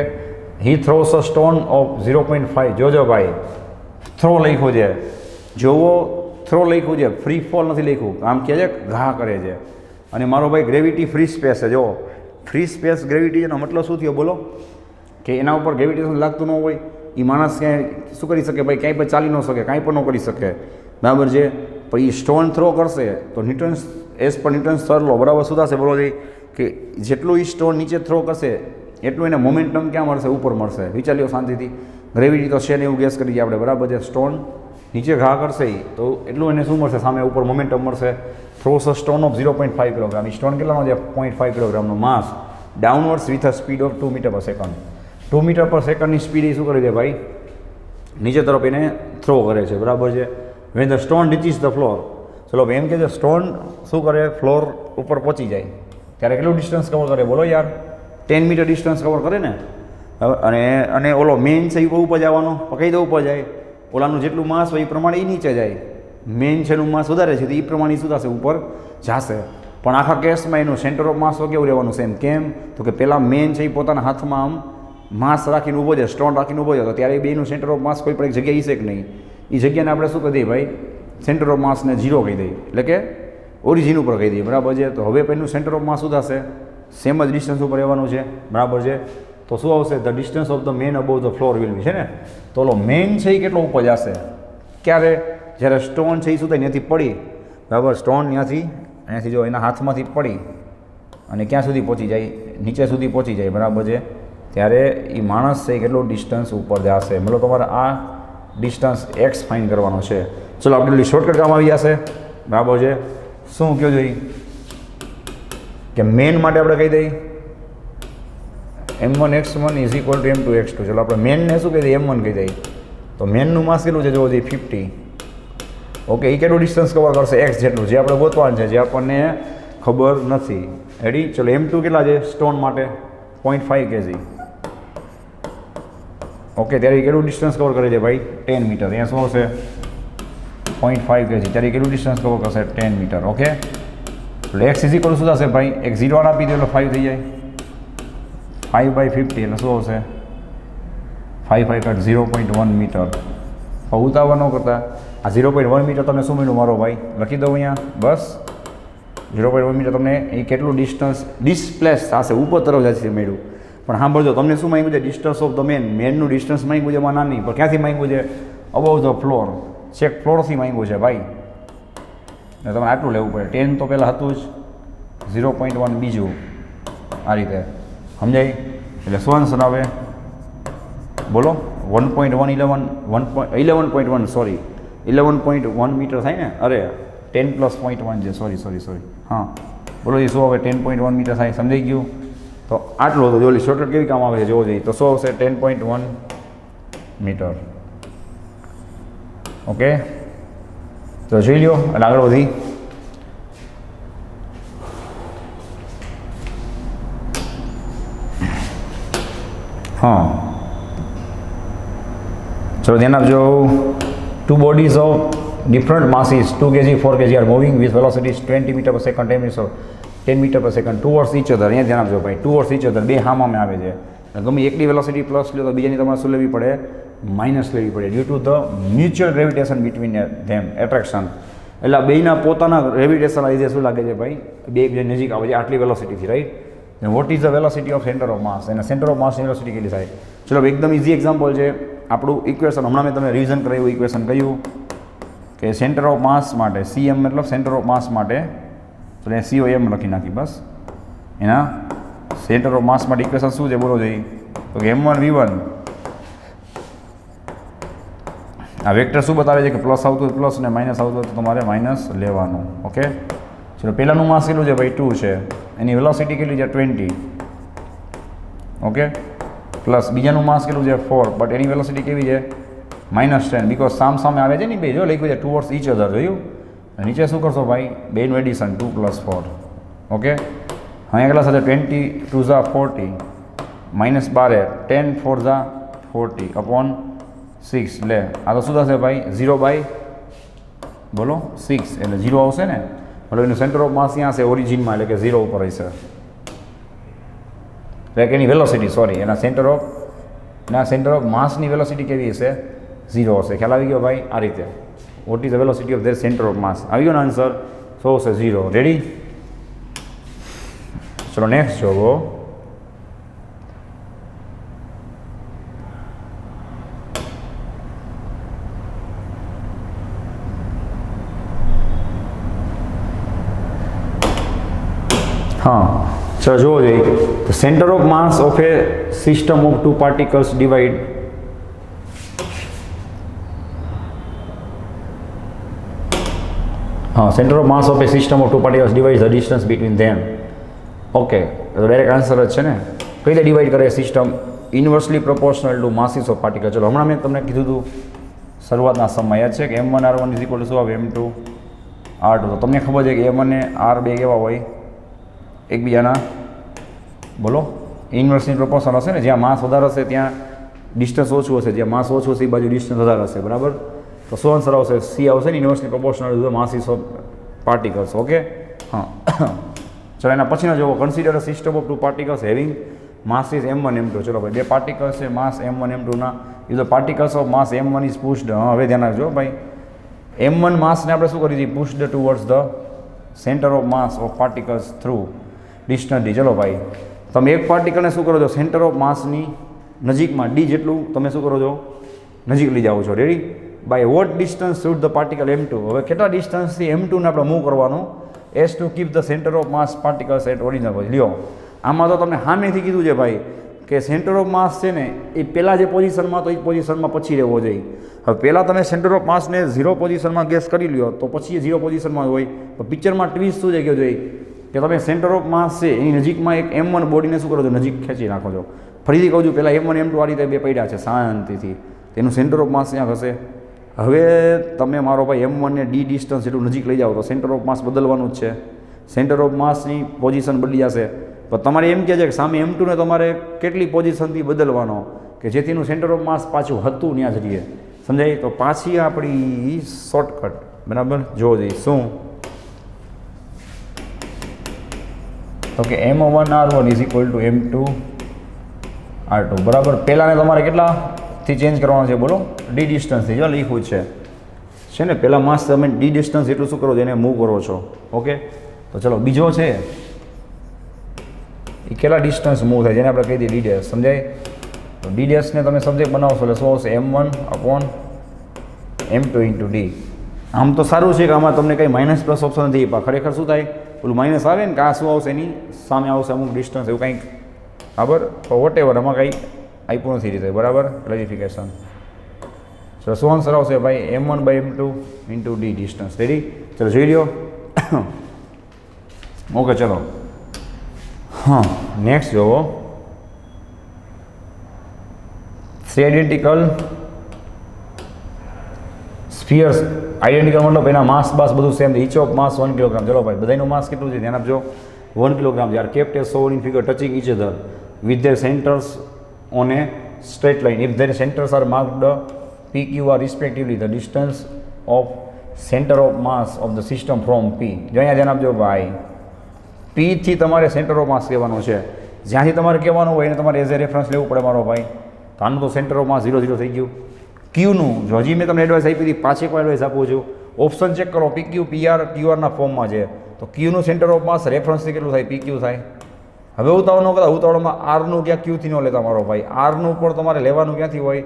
he throws a stone of 0.5. જોજો ભાઈ, થ્રો લખ્યું છે. જોવો, થ્રો લખ્યું છે, ફ્રી ફોલ નથી લખ્યું. આમ કહે છે ઘા કરે છે. અને મારો ભાઈ ગ્રેવિટી ફ્રી સ્પેસ છે. જો, ફ્રી સ્પેસ ગ્રેવિટી એનો મતલબ શું થયો બોલો? કે એના ઉપર ગ્રેવિટેશન લાગતું ન હોય, એ માણસ ક્યાંય શું કરી શકે ભાઈ, ક્યાંય પણ ચાલી ન શકે, કાંઈ પણ ન કરી શકે, બરાબર છે. પણ એ સ્ટોન થ્રો કરશે તો Newton's as per Newton's third law બરાબર શું થશે બોલો કે જેટલું એ સ્ટોન નીચે થ્રો કરશે એટલું એને મોમેન્ટમ ક્યાં મળશે, ઉપર મળશે. વિચાર લ્યો શાંતિથી, ગ્રેવિટી તો છે ને એવું ગેસ કરીએ આપણે, બરાબર છે. સ્ટોન નીચે ઘા કરશે તો એટલું એને શું મળશે, સામે ઉપર મોમેન્ટમ મળશે. Throws a stone of 0.5 kilogram. એ સ્ટોન કેટલાનો છે, 0.5 કિલોગ્રામનો mass, downwards with a speed of 2 metre per second. 2 metre per સેકન્ડની સ્પીડ એ શું કરી દે ભાઈ, નીચે તરફ એને થ્રો કરે છે, બરાબર છે. When the stone reaches the floor, ચલો એમ કે સ્ટોન શું કરે, ફ્લોર ઉપર પહોંચી જાય ત્યારે કેટલું ડિસ્ટન્સ કવર કરે બોલો યાર, 10 મીટર ડિસ્ટન્સ કવર કરે ને. અને ઓલો મેઇન છે એ ઉપર જવાનો, પકડી દો ઉપર જાય, ઓલાનું જેટલું માસ હોય એ પ્રમાણે એ નીચે જાય. મેઇન છે એનું માસ વધારે છે તો એ પ્રમાણે શું થશે, ઉપર જશે. પણ આખા કેસમાં એનું સેન્ટર ઓફ માસ કેવું રહેવાનું છે, કેમ તો કે પહેલાં મેઇન છે એ પોતાના હાથમાં આમ માસ રાખીને ઊભો છે, સ્ટોન રાખીને ઊભો છે, તો ત્યારે બેનું સેન્ટર ઓફ માસ કોઈ પણ એક જગ્યાએ છે કે નહીં, એ જગ્યાને આપણે શું કહી દઈએ ભાઈ, સેન્ટર ઓફ માસને 0 કહી દઈએ, એટલે કે ઓરિજિન ઉપર કહી દઈએ, બરાબર છે. તો હવે પેલું સેન્ટર ઓફ માસ શું થશે, સેમ જ ડિસ્ટન્સ ઉપર રહેવાનું છે, બરાબર છે. તો શું આવશે, the distance of the man above the floor will be, છે ને. તો ઓલો મેન છે એ કેટલો ઉપર જશે, ક્યારે, જ્યારે સ્ટોન છે એ શું થાય, ત્યાંથી પડી, બરાબર, સ્ટોન અહીંયાથી જો એના હાથમાંથી પડી અને ક્યાં સુધી પહોંચી જાય, નીચે સુધી પહોંચી જાય, બરાબર છે. ત્યારે એ માણસ છે એ કેટલો ડિસ્ટન્સ ઉપર જશે, મતલબ તમારે આ ડિસ્ટન્સ એક્સ ફાઇન કરવાનો છે. ચલો આપણે શોર્ટકટ કામ આવી જશે, બરાબર છે. શું કહો જોઈએ કે મેન માટે આપણે કહી દઈએ m1x1 is equal two m2x2. ચલો આપણે મેનને શું કહી દઈએ, m1 કહી દઈએ. તો મેનનું માસ કેટલું છે જોવો જોઈએ, 50. ઓકે, એ કેટલું ડિસ્ટન્સ કવર કરશે, એક્સ જેટલું, જે આપણે ગોતવાનું છે, જે આપણને ખબર નથી. રેડી, ચલો m2 કેટલા છે સ્ટોન માટે, 0.5 kg. ઓકે, ત્યારે કેટલું ડિસ્ટન્સ કવર કરે છે ભાઈ, 10 મીટર. અહીંયા શું આવશે, 0.5 kg, ત્યારે કેટલું ડિસ્ટન્સ કવર કરશે, 10 મીટર. ઓકે, એટલે એક્સ ઇઝ ઇક્વલ શું થશે ભાઈ, એક 0 આપી દે એટલે 5 થઈ જાય, 5/50 એટલે શું આવશે, 5 × 0.1 મીટર. ઉતાવળ ન કરતા, આ 0.1 મીટર તમને શું મળ્યું મારો ભાઈ, લખી દઉં અહીંયા, બસ 0.1 મીટર તમને એ કેટલું ડિસ્ટન્સ ડિસ્પ્લેસ થશે, ઉપર તરફ જશે મળ્યું. પણ સાંભળજો, તમને શું માંગ્યું છે, ડિસ્ટન્સ ઓફ ધ મેનનું ડિસ્ટન્સ માંગ્યું છે, એમાં નાની, પણ ક્યાંથી માંગ્યું છે, અબોવ ધ ફ્લોર, ચેક ફ્લોરથી માંગ્યું છે ભાઈ. ને તમારે આટલું લેવું પડે, 10 તો પહેલાં હતું જ, 0.1 બીજું, આ રીતે સમજાય. એટલે શું આન્સર આવે બોલો, 11.1 સોરી 11.1 મીટર થાય ને, અરે 10 + 0.1 છે, સોરી. હા બોલો, એ શું આવે, 10.1 મીટર થાય, સમજાઈ ગયું. તો આટલું હતું, જોલી શોર્ટકટ કેવી કામ આવે છે જોવો જોઈએ. તો શું આવશે, 10.1 મીટર. ઓકે, તો જોઈ લ્યો એટલે આગળ વધી. હા ચલો ધ્યાન આપજો. 2 bodies of different masses 2 kg 4 kg are moving with velocities 20 meter per second 10 meter per second towards each other. અહીંયા ધ્યાન આપજો ભાઈ, towards each other, બે હામાં આવે છે. ગમે એકની વેલોસિટી પ્લસ લો તો બીજાની તમારે શું લેવી પડે, માઇનસ લેવી પડે, due to the mutual gravitation between them, attraction. એટલે બેયના પોતાના ગ્રેવિટેશનના લીધે શું લાગે છે ભાઈ, બે એકબીજા નજીક આવે છે આટલી વેલોસિટીથી, right. What is the velocity of centre of mass, એના સેન્ટર ઓફ માસની વેલોસિટી કેટલી થાય. ચલો એકદમ ઇઝી એક્ઝામ્પલ છે આપણું ઇક્વેશન, હમણાં મેં તમને રિવિઝન કરાવ્યું. ઇક્વેશન કહ્યું કે સેન્ટર ઓફ માસ માટે CM મતલબ સેન્ટર ઓફ માસ માટે, તો એને COM લખી નાખી બસ. એના સેન્ટર ઓફ માસ માટે ઇક્વેશન શું છે બોલો જોઈએ, તો કે m1v1, આ વેક્ટર શું બતાવે છે કે પ્લસ આવતું હોય પ્લસ અને માઇનસ આવતું હોય તો તમારે માઇનસ લેવાનું. ઓકે, ચલો પહેલાંનું માસ કેટલું છે ભાઈ, 2 છે, એની વેલોસિટી કેટલી છે 20. ઓકે, પ્લસ બીજાનું માસ કેટલું છે 4, બટ એની વેલોસિટી કેવી છે -10, બીકોઝ સામે આવે છે ને બે, જો લખ્યું છે ટુવર્ડ્સ ઈચ અધર, જોયું. નીચે શું કરશો ભાઈ, બેનું એડિશન 2 + 4. ઓકે, અહીંયા કેટલા સાથે 20 × 2 = 40, -12 10 × 4 = 40 upon 6. લે આ તો શું થશે ભાઈ, 0/6, એટલે 0 આવશે ને. મતલબ એનું સેન્ટર ઓફ માસ ત્યાં હશે ઓરિજિનમાં, એટલે કે 0 ઉપર હશે, એટલે કે એની વેલોસિટી સોરી એના સેન્ટર ઓફ માસની વેલોસિટી કેવી હશે, 0 હશે. ખ્યાલ આવી ગયો ભાઈ, આ રીતે. Vote is the velocity of their centre of માસ, આવી ગયો ને આન્સર, શું હશે 0. રેડી, ચલો નેક્સ્ટ જોવો. હા, ચલો જોવો જોઈએ. The centre of mass of a system of two particles divide centre of mass of a system of two particles divide the distance between them. Okay, તો ડાયરેક્ટ આન્સર જ છે ને. કઈ રીતે ડિવાઈડ કરે system? Inversely proportional to masses of particle. ચલો હમણાં મેં તમને કીધું હતું શરૂઆતના સમય યાદ છે કે M1R1 ઇઝ ઇક્વલ ટુ શું આવે M2R2. તો તમને ખબર છે કે M1 અને R2 કેવા હોય એકબીજાના, બોલો, ઇન્વર્સલી પ્રોપોર્શનલ હશે ને. જ્યાં માસ વધારે હશે ત્યાં ડિસ્ટન્સ ઓછું હશે, જ્યાં માસ ઓછું હશે એ બાજુ ડિસ્ટન્સ વધારે હશે, બરાબર. તો શું આન્સર આવશે? સી આવશે ને, inversely proportional to the masses of particles. Okay, હા. ચલો એના પછીનો જોવો, consider a system of two particles having masses M1 M2. ચલો ભાઈ, બે પાર્ટિકલ્સ છે માસ M1 M2 ના. If the particles of mass M1 is pushed, હવે ધ્યાન રાખજો ભાઈ, M1 માસને આપણે શું કરી દીધી? Pushed towards the centre of mass of particles through distance D. ચલો ભાઈ, તમે એક પાર્ટિકલને શું કરો છો? સેન્ટર ઓફ માસની નજીકમાં ડી જેટલું તમે શું કરો છો? નજીક લઈ જાઓ છો. Ready? By what distance should the particle M2. હવે કેટલા ડિસ્ટન્સથી M2ને આપણે મૂવ કરવાનું? As to keep the centre of mass particles at original. લ્યો, આમાં તો તમને સામેથી કીધું છે ભાઈ કે સેન્ટર ઓફ માસ છે ને એ પહેલાં જે પોઝિશનમાં તો એ પોઝિશનમાં પછી રહેવો જોઈએ. હવે પહેલાં તમે સેન્ટર ઓફ માસને 0 પોઝિશનમાં ગેસ કરી લ્યો તો પછી એ 0 પોઝિશનમાં હોય. તો પિક્ચરમાં ટ્વિસ્ટ શું છે કે જોઈએ કે તમે સેન્ટર ઓફ માસ છે એની નજીકમાં એક M1 બોડીને શું કરો છો? નજીક ખેંચી નાખો છો. ફરીથી કહું છું, પહેલાં M1 M2 આ રીતે બે પડ્યા છે શાંતિથી, તેનું સેન્ટર ઓફ માસ ત્યાં હશે. હવે તમે મારો ભાઈ M1 ને D ડિસ્ટન્સ એટલું નજીક લઈ જાઓ તો સેન્ટર ઓફ માસ બદલવાનું જ છે. સેન્ટર ઓફ માસની પોઝિશન બદલી જશે. તો તમારે એમ કહે છે કે સામે M2ને તમારે કેટલી પોઝિશનથી બદલવાનો કે જેથી એનું સેન્ટર ઓફ માસ પાછું હતું ત્યાં જ રહીએ. સમજાય? તો પાછી આપણી શોર્ટકટ, બરાબર, જોવો જોઈએ શું તો કે M1R1 is equal two M2R2. બરાબર. પહેલાંને તમારે કેટલાથી ચેન્જ કરવાનું છે? બોલો, ડી ડિસ્ટન્સથી. જો લખ્યું છે ને, પહેલાં માસ તમે ડી ડિસ્ટન્સ એટલું શું કરો છો? એને મૂવ કરો છો. ઓકે, તો ચલો બીજો છે એ કેટલા ડિસ્ટન્સ મૂવ થાય જેને આપણે કહી દઈએ ડી ડેશ. સમજાય? તો ડી ડેશને તમે સબ્જેક્ટ બનાવશો એટલે શું આવશે? M1 upon M2 into D. આમ તો સારું છે કે આમાં તમને કંઈ માઇનસ પ્લસ ઓપ્શન નથી, પણ ખરેખર શું થાય? પેલું માઇનસ આવે ને કે આ શું આવશે? એની સામે આવશે અમુક ડિસ્ટન્સ, એવું કંઈક. બરાબર. તો વોટ એવર, આમાં કંઈ આપ્યું નથી રીતે. બરાબર, ક્લેરિફિકેશન. ચલો શું આન્સર આવશે ભાઈ? M1 by M2 into D distance. Ready? ચલો જોઈ લ્યો. ઓકે, ચલો. હા, નેક્સ્ટ જોવો, 3 આઇડેન્ટિકલ સ્ફિયર્સ. આઇડેન્ટિકલ મતલબ એના માસ બાસ બધું same. Each of mass 1 kilogram. ચલો ભાઈ, બધાનું માસ કેટલું છે ધ્યાન આપજો, 1 કિલોગ્રામ. યાર kept as shown in figure touching each other with their centres on a straight line. If their centres are marked PQ are respectively the distance of centre of mass of the system from P. જો અહીંયા ધ્યાન આપજો ભાઈ, P થી તમારે centre of માસ કહેવાનું છે. જ્યાંથી તમારે કહેવાનું હોય એને તમારે એઝ એ રેફરન્સ લેવું પડે મારો ભાઈ. તો આનું તો સેન્ટર ઓફ માસ 0 0 થઈ ગયું. ક્યુનું જો હજી મેં તમને એડવાઇસ આપી હતી, પાછી એક એડવાઇસ આપું છું. ઓપ્શન ચેક કરો, PQ PR QRના ફોર્મમાં છે. તો ક્યુનું સેન્ટર ઓફ માસ રેફરન્સથી કેટલું થાય? PQ થાય. હવે ઉતાવળ ન કરતા, ઉતાવળમાં આરનું ક્યાં ક્યુથી ન લેતા મારો ભાઈ. આરનું પણ તમારે લેવાનું ક્યાંથી હોય?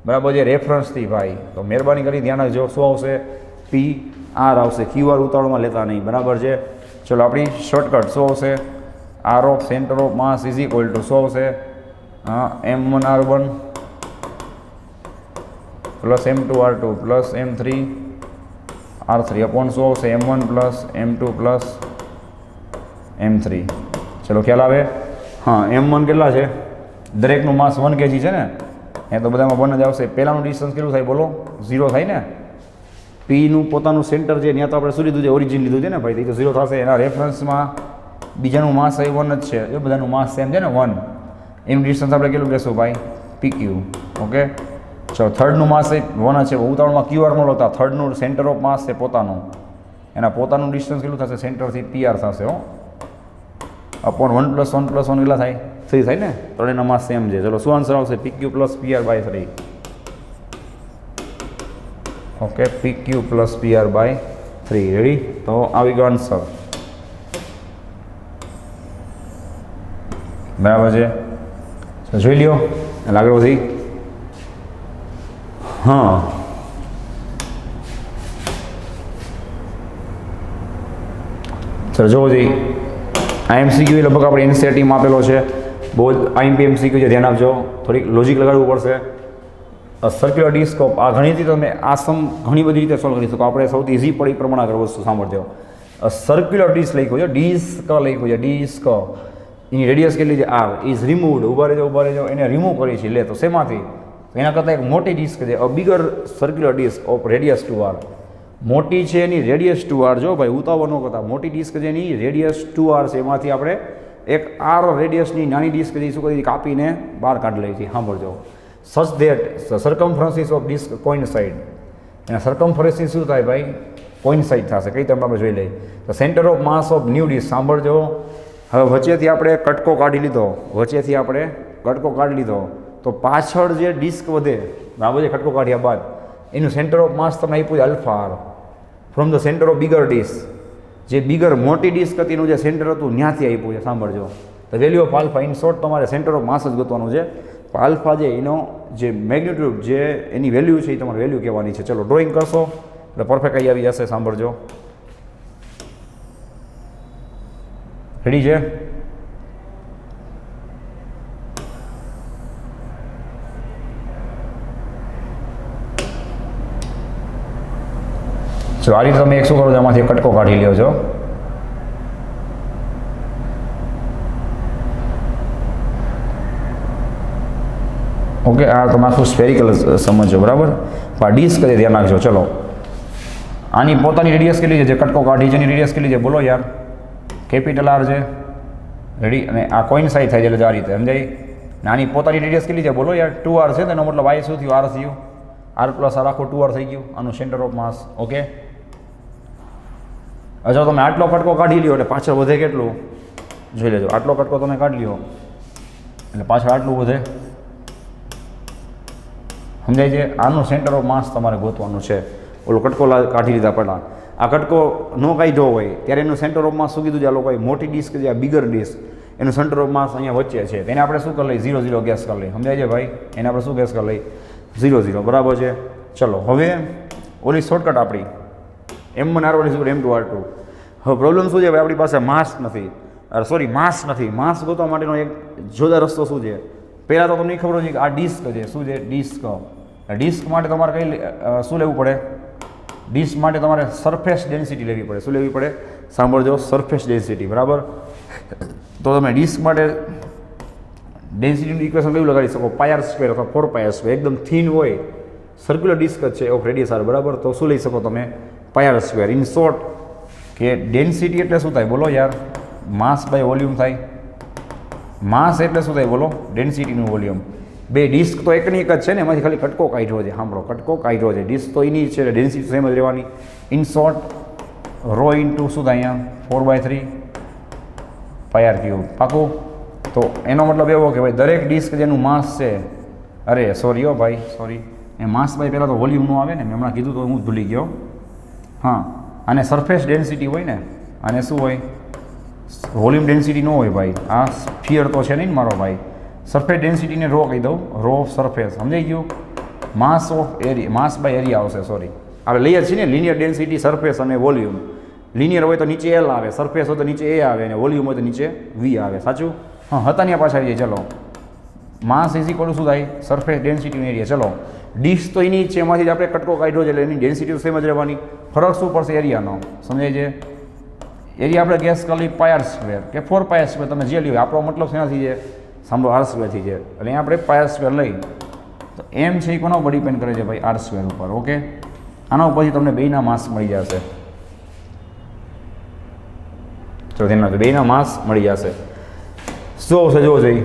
બરાબર છે, રેફરન્સથી ભાઈ. તો મહેરબાની કરી ધ્યાન રાખજો. શું આવશે? PR આવશે. QR ઉતાવળમાં લેતા નહીં. બરાબર છે. ચલો આપણી શોર્ટકટ શું આવશે? R of centre of mass is equal to શું આવશે? M1R1 plus M2R2 plus M3R3 upon શું આવશે? M1 plus M2 plus M3. ચલો ખ્યાલ આવે? હા, M1 કેટલા છે? દરેકનું માસ 1 kg છે ને, એ તો બધામાં 1 જ આવશે. પહેલાંનું ડિસ્ટન્સ કેટલું થાય? બોલો, 0 થાય ને. પીનું પોતાનું સેન્ટર છે ત્યાં તો આપણે શું લીધું છે? ઓરિજિન લીધું છે ને ભાઈ, એ તો 0 થશે. એના રેફરન્સમાં બીજાનું માસ એ 1 જ છે. એ બધાનું માસ સેમ છે ને 1. એનું ડિસ્ટન્સ આપણે કેટલું કહેશું ભાઈ? PQ. ઓકે, ચલો થર્ડનું માસ એ 1 છે. ઉતાવળમાં QR ન લેતા. થર્ડનું સેન્ટર ઓફ માસ છે પોતાનું, એના પોતાનું ડિસ્ટન્સ કેટલું થશે? સેન્ટરથી PR થશે. અપોન 1 + 1 + 1 કેટલા થાય? 3 થાય ને. ત્રણેયના માસ સેમ છે. ચલો શું આન્સર આવશે? PQ plus PR by 3. Okay, PQ plus PR by 3. Ready? તો આવી ગયો આન્સર. બરાબર છે. જોઈ લ્યો, આગળ વધી. હા, ચલો જોવો જઈએ. આ MCQ લગભગ આપણે NCERTમાં આપેલો છે, બહુ જ IMP MCQ છે, ધ્યાન આપજો, થોડીક લોજિક લગાડવું પડશે. સર્ક્યુલર ડિસ્ક ઓફ આ ઘણીથી તમે આ ઘણી બધી રીતે સોલ્વ કરી શકો. આપણે સૌથી ઇઝી પડી પ્રમાણે આગળ વસ્તુ સાંભળજો. સર્ક્યુલર ડિસ્ક લખ્યું છે, ડિસ્ક લખ્યું છે, ડિસ્ક એની રેડિયસ કેટલી છે R ઇઝ રિમૂવડ, ઉભા રહેજો, એને રિમૂવ કરી છે. લે તો શેમાંથી? એના કરતાં એક મોટી ડિસ્ક છે, અ bigger circular disc of radius 2R. મોટી છે એની રેડિયસ 2R, જો ભાઈ ઉતાવળ ન કરતા, મોટી ડિસ્ક છે એની રેડિયસ 2R છે, એમાંથી આપણે એક R રેડિયસની નાની ડિસ્ક છે શું કરી કાપીને બહાર કાઢી લઈએ છીએ. સાંભળજો. સચ ધેટ સર્કમફરન્સીસ ઓફ ડિસ્ક કોઇન્સાઇડ, એના સર્કમફરન્સી શું થાય ભાઈ? કોઇન્સાઇડ થશે. કઈ તમે આપણે જોઈ લઈએ. તો centre of mass of new disc, સાંભળજો. હવે વચ્ચેથી આપણે કટકો કાઢી લીધો, તો પાછળ જે ડિસ્ક વધે, આ બધે કટકો કાઢ્યા બાદ એનું સેન્ટર ઓફ માસ તમને આપ્યું છે alpha R from the centre of bigger disc. જે બિગર મોટી ડિસ્ક હતી એનું જે સેન્ટર હતું ત્યાંથી આપ્યું છે. સાંભળજો. The value of alpha in short તમારે સેન્ટર ઓફ માસ જ ગોતવાનું છે. આલ્ફા જે એનો જે મેગ્નિટ્યુડ જે એની વેલ્યુ છે એ તમારે વેલ્યુ કહેવાની છે. ચલો ડ્રોઈંગ કરશો એટલે પરફેક્ટ આવી જશે. સાંભળજો. રેડી છે? ચલો આ રીતે તમે એક શું કરો છો, આમાંથી કટકો કાઢી લ્યો છો. ઓકે, આ તમે આખું સ્ફેરિકલ સમજો, બરાબર. આ ડિસ્ક છે, ધ્યાન રાખજો. ચલો આની પોતાની રેડિયસ કેટલી છે? જે કટકો કાઢી છે એની રેડિયસ કેટલી છે બોલો યાર? કેપિટલ R છે. રેડી? અને આ કોઇન્સાઇડ થાય છે એટલે આ રીતે સમજાય. આની પોતાની રેડિયસ કેટલી છે બોલો યાર? 2R છે. તેનો મતલબ I શું થયું? R થયું. R પ્લસ R આખું 2R થઈ ગયું. આનું સેન્ટર ઓફ માસ. ઓકે, જો તમે આટલો કટકો કાઢી લ્યો એટલે પાછળ વધે કેટલું જોઈ લેજો. આટલો કટકો તમે કાઢી લ્યો એટલે પાછળ આટલું વધે. સમજાય છે? આનું સેન્ટર ઓફ માસ તમારે ગોતવાનું છે. ઓલો કટકો કાઢી લીધા પહેલાં. આ કટકો ન કાઢ્યો હોય ત્યારે એનું સેન્ટર ઓફ માસ શું કીધું છે? આ લોકોએ મોટી ડિસ્ક છે, આ બિગર ડિસ્ક, એનું સેન્ટર ઓફ માસ અહીંયા વચ્ચે છે. તેને આપણે શું કરી લઈએ? 0 0 ગેસ કરી લઈએ. સમજાય છે ભાઈ? એને આપણે શું ગેસ કરી લઈએ? 0 0. બરાબર છે. ચલો હવે ઓલી શોર્ટકટ આપણી M1 R1 M2 R2. હવે પ્રોબ્લેમ શું છે ભાઈ? આપણી પાસે માસ નથી. માસ ગોતવા માટેનો એક જોરદાર રસ્તો શું છે? પહેલાં તો તમને ખબર છે કે આ ડિસ્ક છે. શું છે? ડિસ્ક માટે તમારે કઈ શું લેવું પડે? ડિસ્ક માટે તમારે સરફેસ ડેન્સિટી લેવી પડે. શું લેવી પડે? સાંભળજો, સરફેસ ડેન્સિટી. બરાબર. તો તમે ડિસ્ક માટે ડેન્સિટીનું ઇક્વેશન કેવું લગાડી શકો? πr² અથવા 4πr². એકદમ થીન હોય, સર્ક્યુલર ડિસ્ક જ છે ઓફ રેડિયસ R. બરાબર. તો શું લઈ શકો તમે? πr². ઇન શોર્ટ કે ડેન્સિટી એટલે શું થાય બોલો યાર? માસ બાય વોલ્યુમ થાય. માસ એટલે શું થાય બોલો? ડેન્સિટીનું વોલ્યુમ. બે ડિસ્ક તો એકની એક જ છે ને, એમાંથી ખાલી કટકો કાઢ્યો છે. સાંભળો, કટકો કાઢ્યો છે. ડિસ્ક તો એની છે, ડેન્સિટી સેમ જ રહેવાની. ઇન શોર્ટ રો ઇન્ટુ શું થાય અહીંયા? 4/3 πr³. પાકું? તો એનો મતલબ એવો કે ભાઈ દરેક ડિસ્ક જેનું માસ છે, અરે સોરી એ માસ બાય પહેલાં તો વોલ્યુમ નો આવે ને, મેં હમણાં કીધું તો હું જ ભૂલી ગયો. હા, અને સરફેસ ડેન્સિટી હોય ને, અને શું હોય? વોલ્યુમ ડેન્સિટી ન હોય ભાઈ. આ સ્ફિયર તો છે નહીં ને મારો ભાઈ. સરફેસ ડેન્સિટીને રો કહી દઉં, રો ઓફ સરફેસ. સમજાઈ ગયું? Mass of area, mass by area આવશે. સોરી, આપણે લેયર છે ને, લિનિયર ડેન્સિટી, સરફેસ અને વોલ્યુમ. લિનિયર હોય તો નીચે L આવે, સરફેસ હોય તો નીચે A આવે, અને વોલ્યુમ હોય તો નીચે V આવે. સાચું? હા, હતા ત્યાં પાછા આવી જાય. ચલો, માસ ઇઝ ઇક્વલ ટુ શું થાય? Surface density area. ચલો, ડિસ્ક તો એની છે, એમાંથી જ આપણે કટકો કાઢ્યો છે એટલે એની ડેન્સિટી સેમ જ રહેવાની. ફરક શું પડશે? એરિયાનો. સમજાય છે? એરિયા આપણે ગેસ કરી લઈએ πr² કે 4πr², તમે જે લ્યો. આપણો મતલબ શેનાથી છે? સાંભળો, R² થી છે. એટલે અહીંયા આપણે πr² લઈ તો એમ છે એ કોના ઉપર ડિપેન્ડ કરે છે ભાઈ? R² ઉપર. ઓકે, આના ઉપરથી તમને બેયના માસ મળી જશે. તો તેના બેયના માસ મળી જશે. શું આવશે જોવો જોઈએ?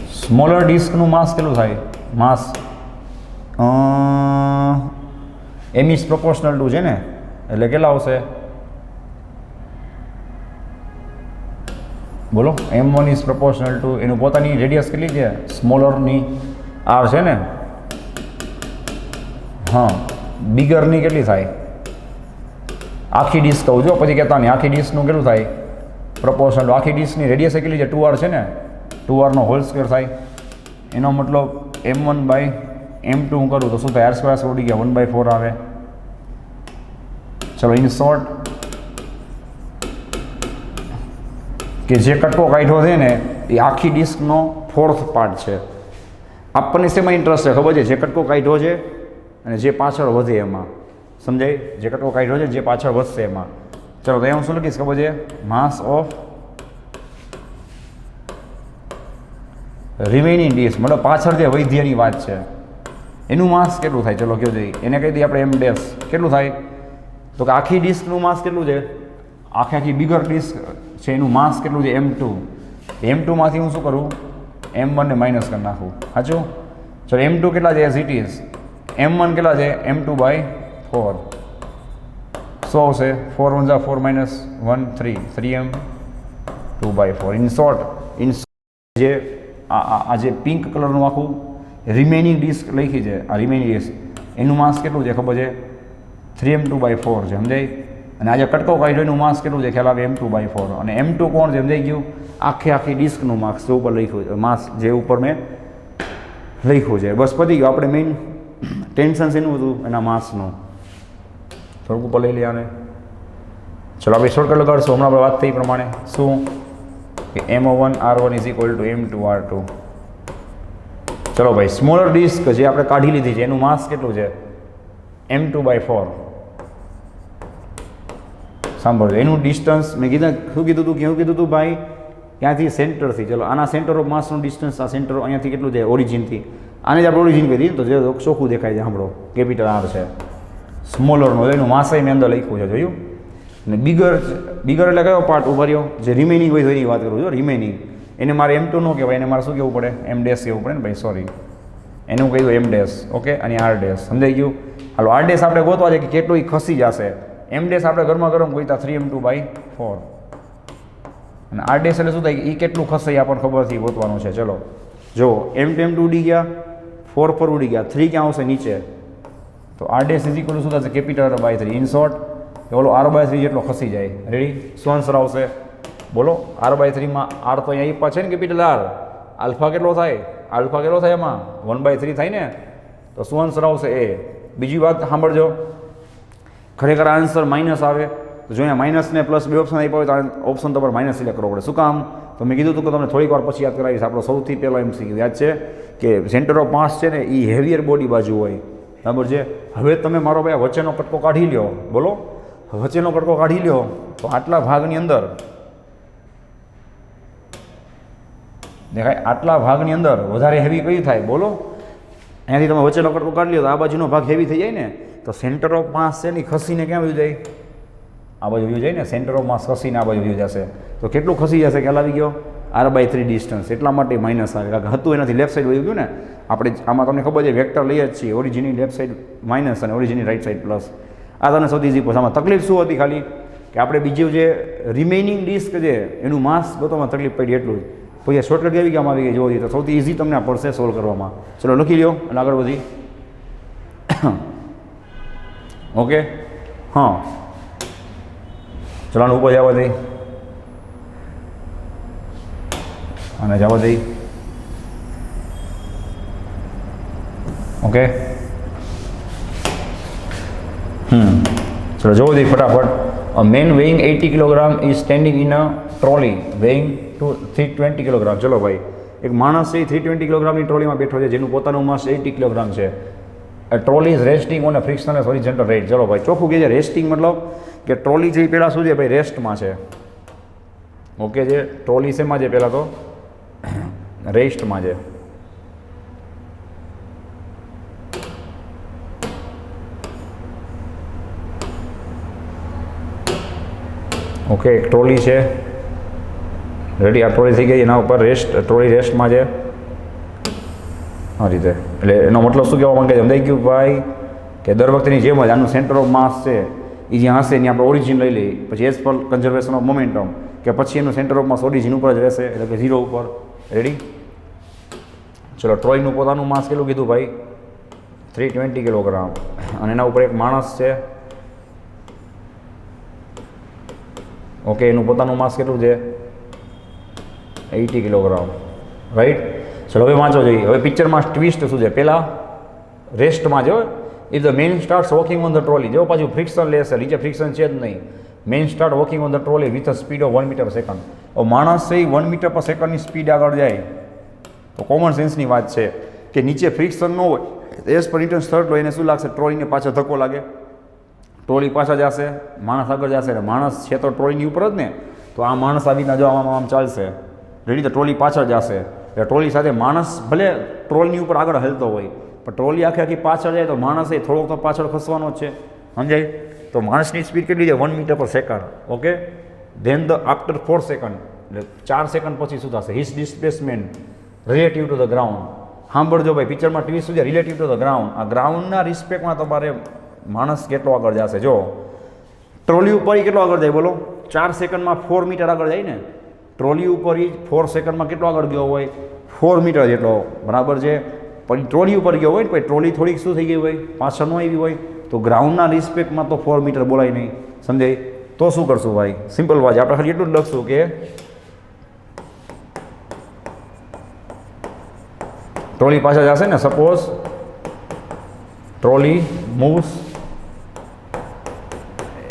સ્મોલર ડિસ્કનું માસ કેટલું થાય? માસ M is proportional to છે ને, એટલે કેટલા આવશે બોલો? M1 is proportional to એનું પોતાની રેડિયસ કેટલી છે? સ્મોલરની R છે ને. હા, બિગરની કેટલી થાય? આખી ડિસ્ક કહું જો, પછી કહેતા નહીં. આખી ડિસ્કનું કેટલું થાય? પ્રપોર્શનલ. આખી ડિસ્કની રેડિયસ કેટલી છે? 2R છે ને. 2R નો હોલ સ્ક્વેર થાય. એનો મતલબ M1 બાય M2 હું કરું તો શું થાય? R² ઉડી ગયા, 1/4 આવે. ચલો, ઇન શોર્ટ કે જે કટકો કાઢ્યો છે ને એ આખી ડિસ્કનો 4th પાર્ટ છે. આપણને શેમાં ઇન્ટરેસ્ટ છે ખબર છે? જે કટકો કાઢ્યો છે અને જે પાછળ વધે એમાં. સમજાય? જે કટકો કાઢ્યો છે જે પાછળ વધશે એમાં. ચલો તો હું શું લખીશ ખબર છે? માસ ઓફ રિમેનિંગ ડિસ્ક, મતલબ પાછળ જે વૈધ્યની વાત છે એનું માસ કેટલું થાય? ચલો કયો જોઈએ. એને કહી દઈએ આપણે એમ ડેશ. કેટલું થાય? તો કે આખી ડિસ્કનું માસ કેટલું છે? આખી બિગર ડિસ્ક છે એનું માસ કેટલું છે? M2. M2માંથી હું શું કરું? M1 ને માઇનસ કરી નાખું. સાચું? ચલો M2 કેટલા છે? As it is. M1 કેટલા છે? M2/4. શું આવશે? 4 1 4 -1 3 3M2/4. ઇન શોર્ટ જે આ જે પિંક કલરનું આખું રિમેનિંગ ડિસ્ક લખી છે, આ રિમેનિંગ ડિસ્ક એનું માસ કેટલું છે ખબર છે? 3M2/4 છે. સમજાય? અને આજે કટકો કાઢ્યો એનું માસ કેટલું છે ખ્યાલ આવે? M2/4. અને M2 કોણ છે? સમજાઈ ગયું? આખી ડિસ્કનું માસ જે ઉપર લખ્યું છે, માસ જે ઉપર મેં લખ્યું છે. બસ પતી ગયું. આપણે મેઇન ટેન્શન શેનું હતું? એના માસનું. થોડુંક ઉપર લઈ લે આને. ચલો આપણે શોર્ટકટ લગાડશું. હમણાં આપણે વાત થઈ પ્રમાણે શું કે M1 R1 = M2 R2. ચલો ભાઈ, સ્મોલર ડિસ્ક જે આપણે કાઢી લીધી છે એનું માસ કેટલું છે? M2/4. સાંભળજો, એનું ડિસ્ટન્સ મેં કીધું શું કીધું હતું ભાઈ? ત્યાંથી સેન્ટરથી. ચલો આના સેન્ટર ઓફ માસનું ડિસ્ટન્સ, આ સેન્ટર અહીંયાથી કેટલું છે? ઓરિજિનથી. આને જ આપણે ઓરિજિન કહી દઈએ તો જે ચોખ્ખું દેખાય છે. સાંભળો, કેપિટલ R છે સ્મોલરનો, એનું માસ મેં અંદર લખ્યું છે. જોયું? અને બિગર એટલે કયો પાર્ટ ઉભા રહ્યો? જે રિમેનિંગ હોય તો એની વાત કરું છું. રિમેનિંગ એને મારે M2 ન કહેવાય, એને મારે શું કહેવું પડે? M ડેશ કહેવું પડે ને ભાઈ. સોરી, એને હું કહી દઉં M ડેશ. ઓકે, અને R ડેશ. સમજાઈ ગયું? હાલો, R ડેશ આપણે ગોતવા છે કે કેટલું એ ખસી જશે. M ડેશ આપણે ગરમા ગરમ ગોતા 3M2/4. અને R ડેશ એટલે શું થાય? એ કેટલું ખસે એ આપણને ખબર નથી, ગોતવાનું છે. ચલો જો M2 ઉડી ગયા, 4 પર ઉડી ગયા, 3 ક્યાં આવશે? નીચે. તો R ડેશ = શું થશે? Capital R/3. ઇન શોર્ટ ઓલો R/3 જેટલો ખસી જાય. રેડી? શું આન્સર આવશે? બોલો. R/3માં R તો અહીંયા આપ્યા છે ને, કેપિટલ R. આલ્ફા કેટલો થાય? આલ્ફા કેટલો થાય એમાં? 1/3 થાય ને. તો શું આન્સર આવશે? એ. બીજી વાત સાંભળજો, ખરેખર આન્સર માઇનસ આવે તો જો અહીંયા માઇનસ ને પ્લસ બે ઓપ્શન આપ્યા હોય તો ઓપ્શન તમારે માઇનસ સિલેક્ટ કરવો પડે. શું કામ? તો મેં કીધું હતું કે તમને થોડીક વાર પછી યાદ કરાવીશ. આપણો સૌથી પહેલો MCQ યાદ છે કે સેન્ટર ઓફ માસ છે ને એ હેવિયર બોડી બાજુ હોય. બરાબર છે? હવે તમે મારો ભાઈ વચ્ચેનો કટકો કાઢી લ્યો. બોલો, વચ્ચેનો કટકો કાઢી લ્યો તો આટલા ભાગની અંદર દેખાય, આટલા ભાગની અંદર વધારે હેવી કઈ થાય? બોલો, અહીંયાથી તમે વચ્ચેનો કટકો કાઢી લ્યો તો આ બાજુનો ભાગ હેવી થઈ જાય ને. તો સેન્ટર ઓફ માસ છે ને ખસીને ક્યાં વયું જાય? આ બાજુ વયું જાય ને. સેન્ટર ઓફ માસ ખસીને આ બાજુ વયું જશે. તો કેટલું ખસી જશે? ખ્યાલ આવી ગયો? R/3 distance. એટલા માટે માઇનસ આવે, કારણ કે હતું એનાથી લેફ્ટ સાઈડ વયું ગયું ને. આપણે આમાં તમને ખબર છે વેક્ટર લઈએ જ છીએ, ઓરિજિનની લેફ્ટ સાઈડ માઇનસ અને ઓરિજિનની રાઈટ સાઈડ પ્લસ. આ તમને સૌથી ઇઝી પૂછ. આમાં તકલીફ શું હતી? ખાલી કે આપણે બીજું જે રિમેનિંગ ડિસ્ક છે એનું માસ ગોતવામાં તકલીફ પડી એટલું જ. પછી શોર્ટકટ કેવી કામ આવી ગઈ જોવો જોઈએ તો સૌથી ઇઝી તમને આ પડશે સોલ્વ કરવામાં. ચલો લખી લ્યો અને આગળ વધી. ઓકે, હા, ચલો ઉપર જવા દઈ અને જવા દઈ. ઓકે, ચલો જોવો દઈ ફટાફટ. A man weighing 80 kg is standing in a trolley weighing 320 kg. ચલો ભાઈ, એક માણસ છે 320 કિલોગ્રામની ટ્રોલીમાં બેઠો છે જેનું પોતાનું માસ 80 કિલોગ્રામ છે. A trolley is resting on a frictionless horizontal rate. ચલો ભાઈ, ચોખ્ખું કહે છે રેસ્ટિંગ મતલબ કે ટ્રોલી છે એ પહેલાં શું છે ભાઈ? રેસ્ટમાં છે. ઓકે છે, ટ્રોલી શેમાં છે? પહેલાં તો રેસ્ટમાં છે. ઓકે, એક ટ્રોલી છે. રેડી? આ ટ્રોલી થઈ ગઈ, એના ઉપર રેસ્ટ, ટ્રોલી રેસ્ટમાં છે. આ રીતે. એટલે એનો મતલબ શું કહેવા માંગે છે? સમજાઈ ગયું ભાઈ કે દર વખતેની જેમ જ આનું સેન્ટર ઓફ માસ છે એ જ્યાં હશે ત્યાં આપણે ઓરિજિન લઈ લઈએ. પછી as per conservation of momentum કે પછી એનું સેન્ટર ઓફ માસ ઓરિજિન ઉપર જ રહેશે, એટલે કે 0 ઉપર. રેડી? ચલો, ટ્રોયનું પોતાનું માસ કેટલું કીધું ભાઈ? 320 કિલોગ્રામ. અને એના ઉપર એક માણસ છે. ઓકે, એનું પોતાનું માસ કેટલું છે? 80 કિલોગ્રામ. રાઈટ? ચલો હવે વાંચો જોઈએ. હવે પિક્ચરમાં ટ્વિસ્ટ શું છે? પહેલાં રેસ્ટમાં જો if the man starts walking on the trolley, જો પાછું ફ્રિક્શન લેશે, નીચે ફ્રિક્શન છે જ નહીં. Man start walking on the trolley with a speed of 1 metre per second. હવે માણસ છે એ 1 મીટર પર સેકન્ડની સ્પીડ આગળ જાય તો કોમન સેન્સની વાત છે કે નીચે ફ્રિક્શન ન હોય, એસ પર ન્યૂટન્સ થર્ડ હોય એને શું લાગશે? ટ્રોલીને પાછળ ધક્કો લાગે, ટ્રોલી પાછળ જશે, માણસ આગળ જશે, એટલે માણસ છે તો ટ્રોલીની ઉપર જ ને, તો આ માણસ આવીને જો આમ ચાલશે, રેડી, તો ટ્રોલી પાછળ જશે, એટલે ટ્રોલી સાથે માણસ ભલે ટ્રોલની ઉપર આગળ હલતો હોય પણ ટ્રોલી આખી પાછળ જાય તો માણસ એ થોડોક તો પાછળ ખસવાનો જ છે, સમજાય? તો માણસની સ્પીડ કેટલી છે? 1 metre per second. Okay, then the after 4 second, એટલે 4 સેકન્ડ પછી શું થશે? His displacement relative to the ground. સાંભળજો ભાઈ, પિક્ચરમાં ટ્વીસ્ટ શું છે? Relative to the ground. આ ગ્રાઉન્ડના રિસ્પેક્ટમાં તમારે માણસ કેટલો આગળ જશે? જો ટ્રોલી ઉપર કેટલો આગળ જાય બોલો? 4 સેકન્ડમાં 4 મીટર આગળ જાય ને. ટ્રોલી ઉપર 4 સેકન્ડમાં કેટલો આગળ ગયો હોય? 4 મીટર જેટલો, બરાબર છે. પછી ટ્રોલી ઉપર ગયો હોય ને, પછી ટ્રોલી થોડીક શું થઈ ગઈ હોય? પાછળ ન આવી હોય, તો ગ્રાઉન્ડના રિસ્પેક્ટમાં તો 4 મીટર બોલાય નહીં, સમજાય? તો શું કરશું ભાઈ? સિમ્પલ વાત છે, આપણે ખાલી એટલું જ લખશું કે ટ્રોલી પાછળ જશે ને, suppose trolley moves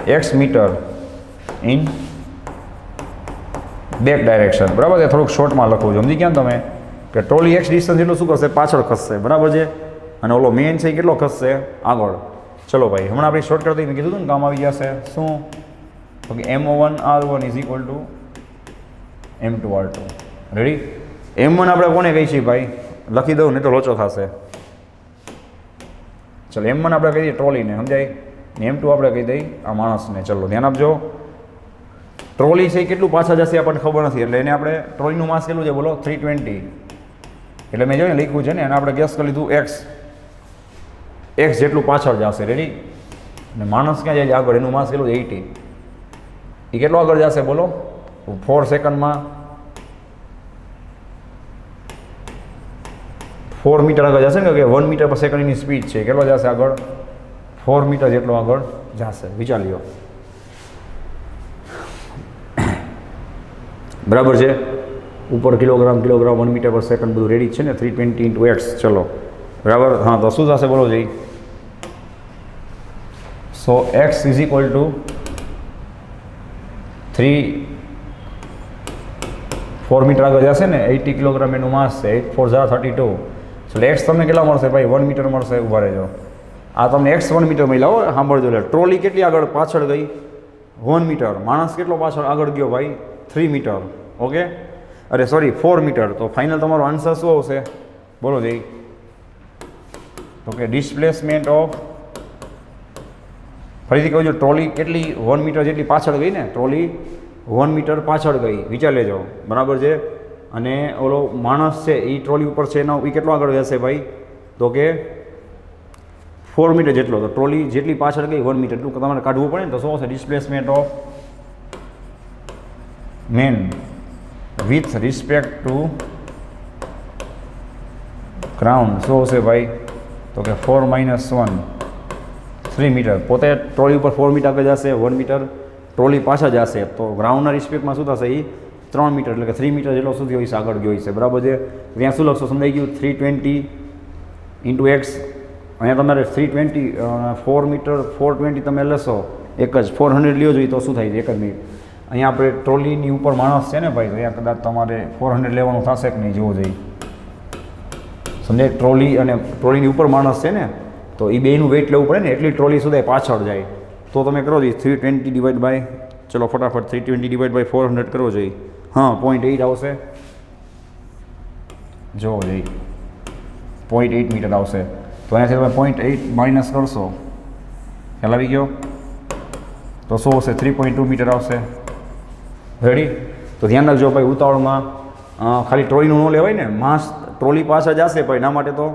x metre in back direction, બરાબર છે. થોડુંક શોર્ટમાં લખવું છે, સમજી ગયા તમે? કે ટ્રોલી x ડિસ્ટન્સ એટલું શું કરશે? પાછળ ખસશે, બરાબર છે. અને ઓલો મેન છે એ કેટલો ખસશે? આગળ. ચલો ભાઈ, હમણાં આપણી શોર્ટકટ મેં કીધું હતું ને, કામ આવી જશે. શું? તો કે M1R1 is equal two M2R2. Ready? M1 આપણે કોને કહી છીએ ભાઈ? લખી દઉં ને તો લોચો થશે. ચલો, M1 આપણે કહી દઈએ ટ્રોલીને, સમજાય? M2 આપણે કહી દઈએ આ માણસને. ચલો ધ્યાન આપજો. ટ્રોલી છે કેટલું પાછળ જશે આપણને ખબર નથી, એટલે એને આપણે ટ્રોલીનું માસ કેટલું છે બોલો? 320. એટલે મેં જોયું ને લખ્યું છે ને, અને આપણે ગેસ કરી લીધું x જેટલું પાછળ જશે. રેડી? અને માણસ ક્યાં જાય આગળ? એનું માસ કેટલું? 80. એ કેટલો આગળ જશે બોલો? 4 સેકન્ડમાં 4 મીટર આગળ જશે ને, કે 1 મીટર પર સેકન્ડની સ્પીડ છે, કેટલો જશે આગળ? 4 મીટર જેટલો આગળ જશે. વિચાર લ્યો, બરાબર છે. ઉપર કિલોગ્રામ 1 મીટર પર સેકન્ડ બધું રેડી છે ને, 320 × x. ચલો, બરાબર. હા, તો શું થશે બોલો જઈ? So x is equal to 4 metre આગળ જશે ને, 80 કિલોગ્રામ એનું માસ છે, 8 4 32. એટલે એક્સ તમને કેટલા મળશે ભાઈ? 1 મીટર મળશે. ઊભા રહેજો, આ તમને x 1 મીટર મળ્યા હો. સાંભળજો, એટલે ટ્રોલી કેટલી આગળ પાછળ ગઈ? 1 મીટર. માણસ કેટલો પાછળ આગળ ગયો ભાઈ? 3 મીટર. ઓકે, અરે સોરી 4 મીટર. તો ફાઇનલ તમારો આન્સર શું આવશે બોલો જઈ? તો કે ડિસ્પ્લેસમેન્ટ ઓફ, ફરીથી કહું છું, ટ્રોલી કેટલી 1 મીટર જેટલી પાછળ ગઈ ને, ટ્રોલી 1 મીટર પાછળ ગઈ, વિચાર લેજો, બરાબર છે. અને ઓલો માણસ છે એ ટ્રોલી ઉપર છે એનો એ કેટલો આગળ જશે ભાઈ? તો કે 4 મીટર જેટલો. તો ટ્રોલી જેટલી પાછળ ગઈ 1 મીટર એટલું તમારે કાઢવું પડે ને, તો શું હશે? Displacement of main with respect to ground શું હશે ભાઈ? તો કે 4 - 1 3 મીટર. પોતે ટ્રોલી ઉપર 4 મીટર આગળ જશે, 1 મીટર ટ્રોલી પાછળ જશે, તો ગ્રાઉન્ડના રિસ્પેક્ટમાં શું થશે? એ 3 મીટર, એટલે કે 3 મીટર જેટલો સુધી હોય છે આગળ ગયો છે, બરાબર છે. ત્યાં શું લખશો? સમજાઈ ગયું? 320 × x. અહીંયા તમારે 320 4 મીટર 420 તમે લેશો, એક જ 400 લ્યો જોઈએ તો શું થાય છે? એક જ મિનિટ. અહીંયા આપણે ટ્રોલીની ઉપર માણસ છે ને ભાઈ, તો અહીંયા કદાચ તમારે 400 લેવાનું થશે કે નહીં જોવું જોઈએ, સમજાય? ટ્રોલી અને ટ્રોલીની ઉપર માણસ છે ને, તો એ બેનું વેઇટ લેવું પડે ને, એટલી ટ્રોલી સુધી પાછળ જાય. તો તમે કરો જોઈએ 320 ડિવાઈડ બાય, ચલો ફટાફટ 320 ડિવાઈડ બાય 400 કરવો જોઈએ. હા, 0.8 આવશે. જોવો જોઈએ 0.8 મીટર આવશે. તો અહીંયાથી તમે 0.8 માઇનસ કરશો, ખ્યાલ આવી ગયો? તો શું હશે? 3.2 મીટર આવશે. રેડી? તો ધ્યાન રાખજો ભાઈ, ઉતાવળમાં ખાલી ટ્રોલીનું ન લેવાય ને, માસ ટ્રોલી પાછળ જશે ભાઈ, એના માટે તો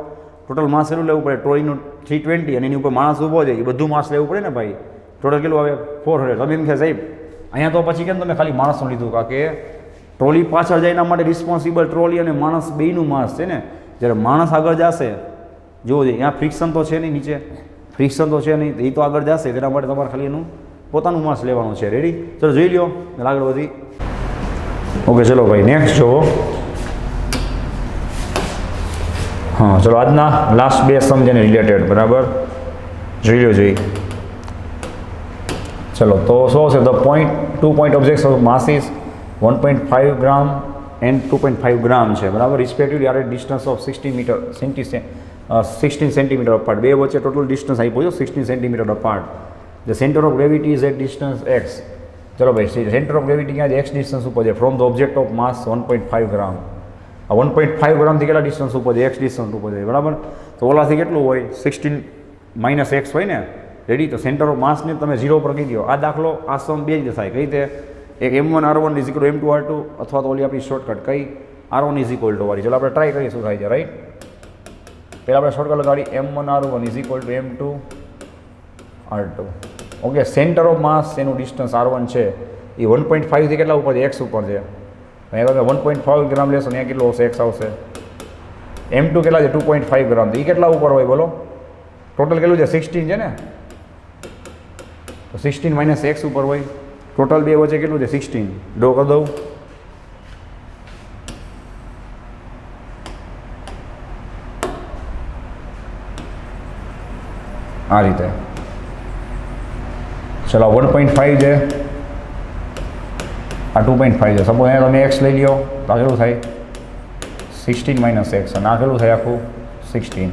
ટોટલ માસ કેટલું લેવું પડે? ટ્રોલીનું 320 અને એની ઉપર માણસ ઊભો છે એ બધું માસ લેવું પડે ને ભાઈ. ટોટલ કેટલું આવે? 400. તમે એમ કહે સાહેબ અહીંયા તો પછી કેમ તમે ખાલી માણસનું લીધું? કારણ કે ટ્રોલી પાછળ જાય એના માટે રિસ્પોન્સિબલ ટ્રોલી અને માણસ બેયનું માસ છે ને. જ્યારે માણસ આગળ જશે, જોવો જોઈએ, અહીંયા ફ્રિક્શન તો છે નહીં, નીચે ફ્રિક્શન તો છે નહીં, એ તો આગળ જશે, તેના માટે તમારે ખાલી એનું પોતાનું માસ લેવાનું છે. રેડી? ચલો જોઈ લો, આગળ વધી. ઓકે, ચલો ભાઈ નેક્સ્ટ જોવો. હા, ચલો આજના લાસ્ટ બે સમ જેને રિલેટેડ, બરાબર જોઈ લો. જોઈ ચલો તો શું હશે the point 2 point objects of mass is 1.5 gram and 2.5 gram છે બરાબર. Respectively are at distance of 16 centimetre apart. બે વચ્ચે ટોટલ ડિસ્ટન્સ આપ્યું છે 16 centimetre apart. The centre of gravity is at distance X. ચલો ભાઈ સેન્ટર ઓફ ગ્રેવિટી ક્યાં છે? એક્સ ડિસ્ટન્સ ઉપર છે ફ્રોમ ધ ઓબ્જેક્ટ ઓફ માસ 1.5 ગ્રામ. આ 1.5 ગ્રામથી કેટલા ડિસ્ટન્સ ઉપર છે? એક્સ ડિસ્ટન્સ ઉપર છે બરાબર. તો ઓલાથી કેટલું હોય? 16 માઇનસ એક્સ હોય ને રેડી. તો સેન્ટર ઓફ માસને તમે 0 પર કહી દો. આ દાખલો આ સમ બે રીતે થાય. કઈ રીતે? એક M1 R1 is equal two M2 R2 અથવા તો ઓલી આપણી શોર્ટકટ કઈ R1 ઇઝ ઇક્વલ ટુ વાળી. ચલો આપણે ટ્રાય કરીએ શું થાય છે રાઈટ. પહેલાં આપણે શોર્ટકટ લગાડી M1 R1 is equal two M2 R2. Okay centre of માસ એનું ડિસ્ટન્સ R1 છે એ 1.5થી કેટલા ઉપર છે? એક્સ ઉપર છે. અહીંયા તમે 1.5 ગ્રામ લેશો ત્યાં કેટલો આવશે? એક્સ આવશે. M2 કેટલા છે? 2.5 ગ્રામ. તો એ કેટલા ઉપર હોય બોલો? ટોટલ કેટલું છે? 16 છે ને. તો 16 માઇનસ એક્સ ઉપર હોય. ટોટલ બે વચ્ચે કેટલું છે? 16. ડો કરી દઉં. આ રીતે ચલો 1.5 છે આ 2.5 છે. સપોઝ અહીંયા તમે એક્સ લઈ લ્યો તો આ કેટલું થાય? 16 માઇનસ એક્સ. અને આ કેટલું થાય આખું? 16.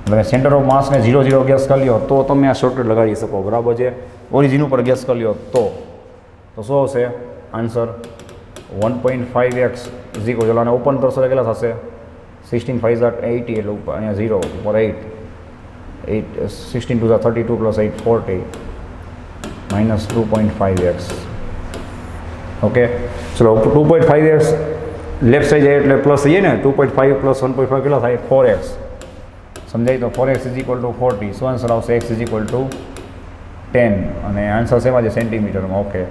તમે સેન્ટર ઓફ માસને 0 0 ગેસ કરી લ્યો તો તમે આ શોર્ટકટ લગાડી શકો બરાબર છે. ઓરિજિન ઉપર ગેસ કરી લ્યો તો શું આવશે આન્સર? 1.5x is equal. ચલો આને ઓપન કરશો તો કેટલા થશે? 16 5 80 એટલે ઉપર અહીંયા 0 ઉપર 8 16 2 32 પ્લસ 8 40 માઇનસ 2.5x. ઓકે ચલો 2.5x લેફ્ટ સાઈડ જાય એટલે પ્લસ થઈ જાય ને. 2.5 પ્લસ 1.5 કેટલા થાય? 4x. સમજાય તો 4x ઇઝ ઇક્વલ ટુ 40. શું આન્સર આવશે? x is equal two 10. અને આન્સર શેમાં છે? સેન્ટીમીટરમાં. ઓકે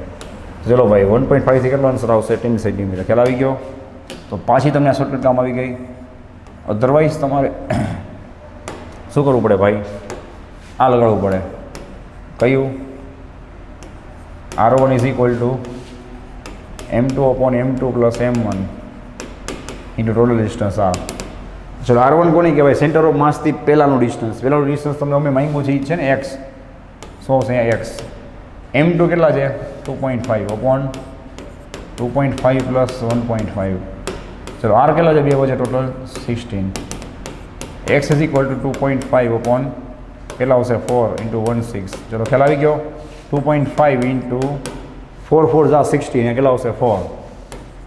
ચલો ભાઈ 1.5થી કેટલો આન્સર આવશે? 10 સેન્ટીમીટર. ખ્યાલ આવી ગયો? તો પાછી તમને આ શોર્ટકટ કામ આવી ગઈ. અધરવાઇઝ તમારે શું કરવું પડે ભાઈ? આ લગાડવું પડે. કયું? R1 is equal two M2 upon M2 plus M1 into total distance. આ ચલો R1 કોને કહેવાય? સેન્ટર ઓફ માસથી પહેલાંનું ડિસ્ટન્સ. પહેલાંનું ડિસ્ટન્સ તમને અમે માંગ્યું છે એ છે ને એક્સ. શું છે અહીંયા એક્સ. M2 કેટલા છે? 2.5 અપોન 2.5 પ્લસ 1.5. ચલો R કેટલા છે? બે વચ્ચે total 16. x is equal two 2.5 upon કેટલા આવશે? 4 ઇન્ટુ 16. ચલો ખ્યાલ આવી ગયો? 2.5 ઇન્ટુ 4 4 જા 16 કેટલા આવશે? 4.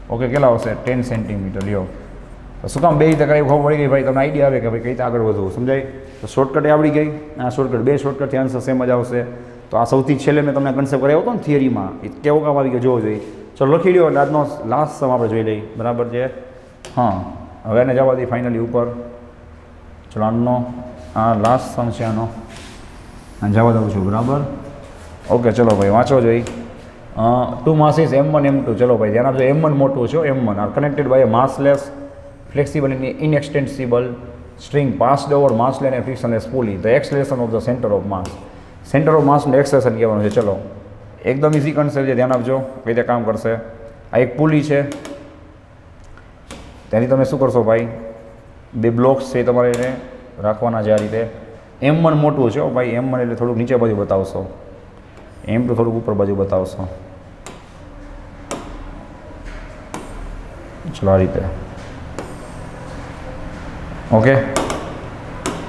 ઓકે કેટલા આવશે? 10 સેન્ટીમીટર. લ્યો તો શું કામ બે રીતે કરાવી? ખબર પડી ગઈ ભાઈ. તમને આઈડિયા આવે કે ભાઈ કઈ રીતે આગળ વધવું. સમજાય? તો શોર્ટકટ આવડી ગઈ. આ શોર્ટકટ બે શોર્ટકટથી આન્સર સેમ જ આવશે. તો આ સૌથી છેલ્લે મેં તમને કન્સેપ્ટ કરાવ્યો હતો ને થિયરીમાં એ કેવો કામ આવી ગયો જોવો જોઈએ. ચલો લખી લ્યો. એટલે આજનો લાસ્ટ સમ આપણે જોઈ લઈએ બરાબર છે. હા હવે એને જવા દઈએ ફાઇનલી ઉપર. ચલો આનો આ લાસ્ટ સમ છે આનો જવા દઉં છું બરાબર. ઓકે ચલો ભાઈ વાંચો જોઈ. Two masses M1 M2. ચલો ભાઈ ધ્યાન આપજો. M1 મોટું છે. M1 are connected by massless flexible and inextensible string passed over massless and frictionless pulley. The acceleration of the centre of mass. Centre of માસનું એક્સલેશન કહેવાનું છે. ચલો એકદમ ઇઝી કન્સેપ્ટ છે. ધ્યાન આપજો કઈ રીતે કામ કરશે. આ એક પુલી છે. ત્યાંથી તમે શું કરશો ભાઈ? બે બ્લોક્સ છે તમારે એને રાખવાના છે આ રીતે. M1 મોટું છે ભાઈ. M1 એટલે થોડુંક નીચે બાજુ બતાવશો. M2 થોડુંક ઉપર બાજુ બતાવશો. ચલો આ રીતે. ઓકે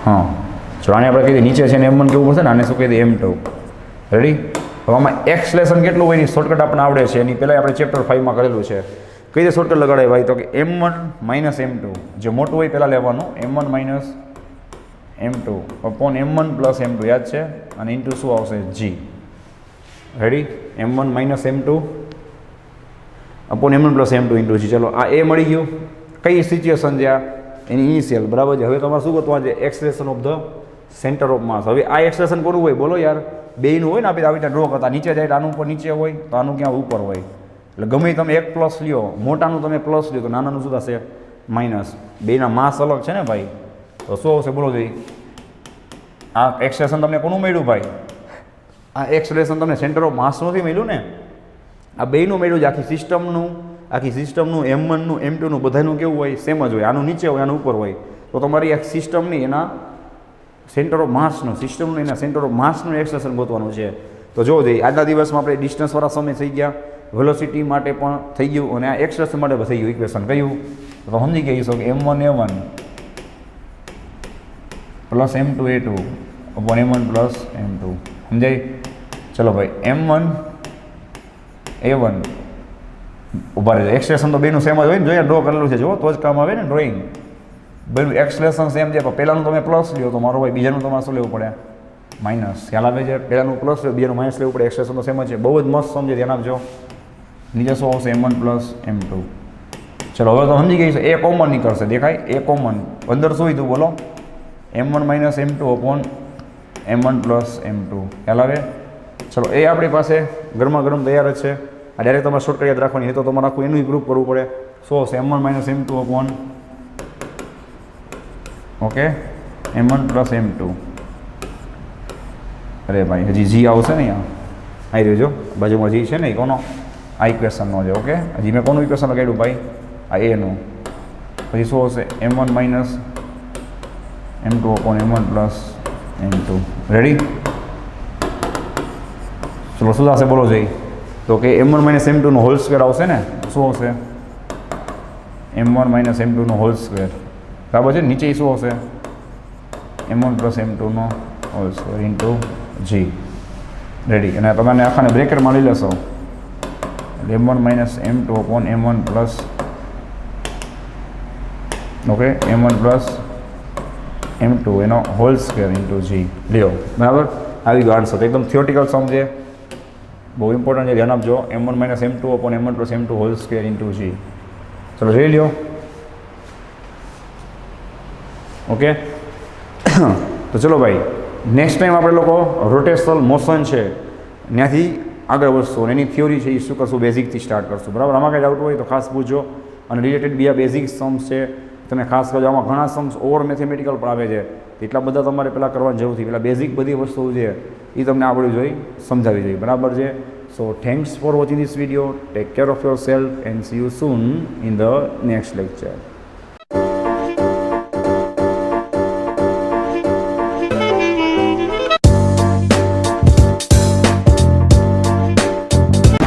હા ચલો આને આપણે કહી દઈએ નીચે છે ને M1 કેવું પડશે ને. આને શું કહી દઈએ? M2. રેડી? હવે આમાં એક્સલેશન કેટલું હોય એની શોર્ટકટ આપણને આવડે છે. એની પહેલાં આપણે ચેપ્ટર 5માં કરેલું છે. કઈ રીતે શોર્ટકટ લગાડાય ભાઈ? તો કે M1 માઇનસ M2 જે મોટું હોય પહેલાં લેવાનું. M1 minus M2 upon M1 plus M2 યાદ છે. અને ઇન્ટુ શું આવશે? G. Ready? M1 minus M2 upon M1 plus M2 into G. ચલો આ એ મળી ગયું. કઈ સિચ્યુએશન છે આ? એની ઇનિશિયલ બરાબર છે. હવે તમારે શું કરતું છે? Acceleration of the centre of mass. હવે આ એક્સલેશન કોનું હોય બોલો યાર? બેયનું હોય ને. આપણે આવી રીતે ડ્રો કરતા નીચે જાય આનું ઉપર નીચે હોય તો આનું ક્યાં ઉપર હોય. એટલે ગમે તમે એક પ્લસ લ્યો મોટાનું તમે પ્લસ લ્યો તો નાનાનું શું થશે? માઇનસ. બેના માસ અલગ છે ને ભાઈ. તો શું આવશે બોલો જોઈએ? આ એક્સલેશન તમને કોનું મળ્યું ભાઈ? આ એક્સલેશન તમને સેન્ટર ઓફ માસ નથી મળ્યું ને. આ બેયનું મળ્યું છે. આખી સિસ્ટમનું M1નું M2નું બધાનું કેવું હોય? સેમ જ હોય. આનું નીચે હોય આનું ઉપર હોય. તો તમારી એક સિસ્ટમની એના સેન્ટર ઓફ માસનું સિસ્ટમનું એના સેન્ટર ઓફ માસનું એક્સલેશન ગોતવાનું છે. તો જો જોઈએ આજના દિવસમાં આપણે ડિસ્ટન્સવાળા સમય થઈ ગયા, વેલોસિટી માટે પણ થઈ ગયું અને આ એક્સલેશન માટે પણ થઈ ગયું ઇક્વેશન કયું તો સમજી ગઈશું કે m1 plus m2 upon m1 plus m2 સમજાય. ચલો ભાઈ m1 ઉભા રહે એક્સલેશન તો બેનું સેમ જ હોય ને, જોઈએ ડ્રો કરેલું છે જો તો જ કામ આવે ને ડ્રોઈંગ. બેનું એક્સલેશન સેમ છે પણ પહેલાંનું તમે પ્લસ લ્યો તો મારો ભાઈ બીજાનું તમારે શું લેવું પડે માઇનસ. ખ્યાલ આવે છે, પહેલાંનું પ્લસ લ્યો બીજાનું માઇનસ લેવું પડે. એક્સલેશન તો સેમ જ છે, બહુ જ મસ્ત સમજે ધ્યાન આપજો. નીચે શું આવશે m1 પ્લસ m2. ચલો હવે તો સમજી ગઈ છે, એ કોમન નીકળશે દેખાય એ કોમન અંદર શું હતું બોલો m1 minus m2 upon m1 plus m2 ખ્યાલ આવે. ચલો એ આપણી પાસે ગરમા ગરમ તૈયાર જ છે. આ ડાયરેક્ટ તમારે શોર્ટકટ યાદ રાખવાની છે તો તમારે આખું એનું પ્રૂફ કરવું પડે. શું હશે m1 minus m2 upon okay m1 plus m2. અરે ભાઈ હજી જી આવશે ને અહીંયા આવી રહ્યો જો બાજુમાં જી છે ને એ કોનો આ ઇક્વેશનનો છે. ઓકે હજી મેં કોનું ઇક્વેશન લગાડ્યું ભાઈ આ એનું. પછી શું હશે m1 minus m2 upon m1 plus m2 ready. ચલો શું થશે બોલો જઈ તો કે m1 માઇનસ m2 નો હોલ સ્ક્વેર આવશે ને. શું આવશે m1 માઇનસ m2 નો હોલ સ્ક્વેર બરાબર છે. નીચે શું આવશે m1 પ્લસ m2 નો હોલ સ્ક્વેર ઇન્ટુ જી રેડી. અને તમારે આખાને બ્રેકેટમાં લઈ લેશો m1 minus m2 upon m1 plus okay m1 plus m2 એનો હોલ સ્ક્વેર ઇન્ટુ જી લ્યો બરાબર. આવી ગયો આન્સર. એકદમ થિયોટિકલ સમ છે, બહુ ઇમ્પોર્ટન્ટ છે, ધ્યાન આપજો. m1 minus m2 upon m1 plus m2 whole square into g. ચલો જોઈ લ્યો. ઓકે તો ચલો ભાઈ નેક્સ્ટ ટાઈમ આપણે લોકો રોટેશનલ મોશન છે ત્યાંથી આગળ વધશું અને એની થિયોરી છે એ શું કરશું બેઝિકથી સ્ટાર્ટ કરશું બરાબર. આમાં કંઈ ડાઉટ હોય તો ખાસ પૂછજો. અને રિલેટેડ બીજા બેઝિક સમ્સ છે તમે ખાસ કરજો. આમાં ઘણા સમ્સ ઓવર મેથેમેટિકલ પણ આવે છે, એટલા બધા તમારે પહેલાં કરવાની જરૂર નથી. પહેલાં બેઝિક બધી વસ્તુઓ છે એ તમને આવડવી જોઈએ, સમજાવી જોઈએ બરાબર છે. સો thanks for watching this video. Take care of your self and C you soon in the next lecture.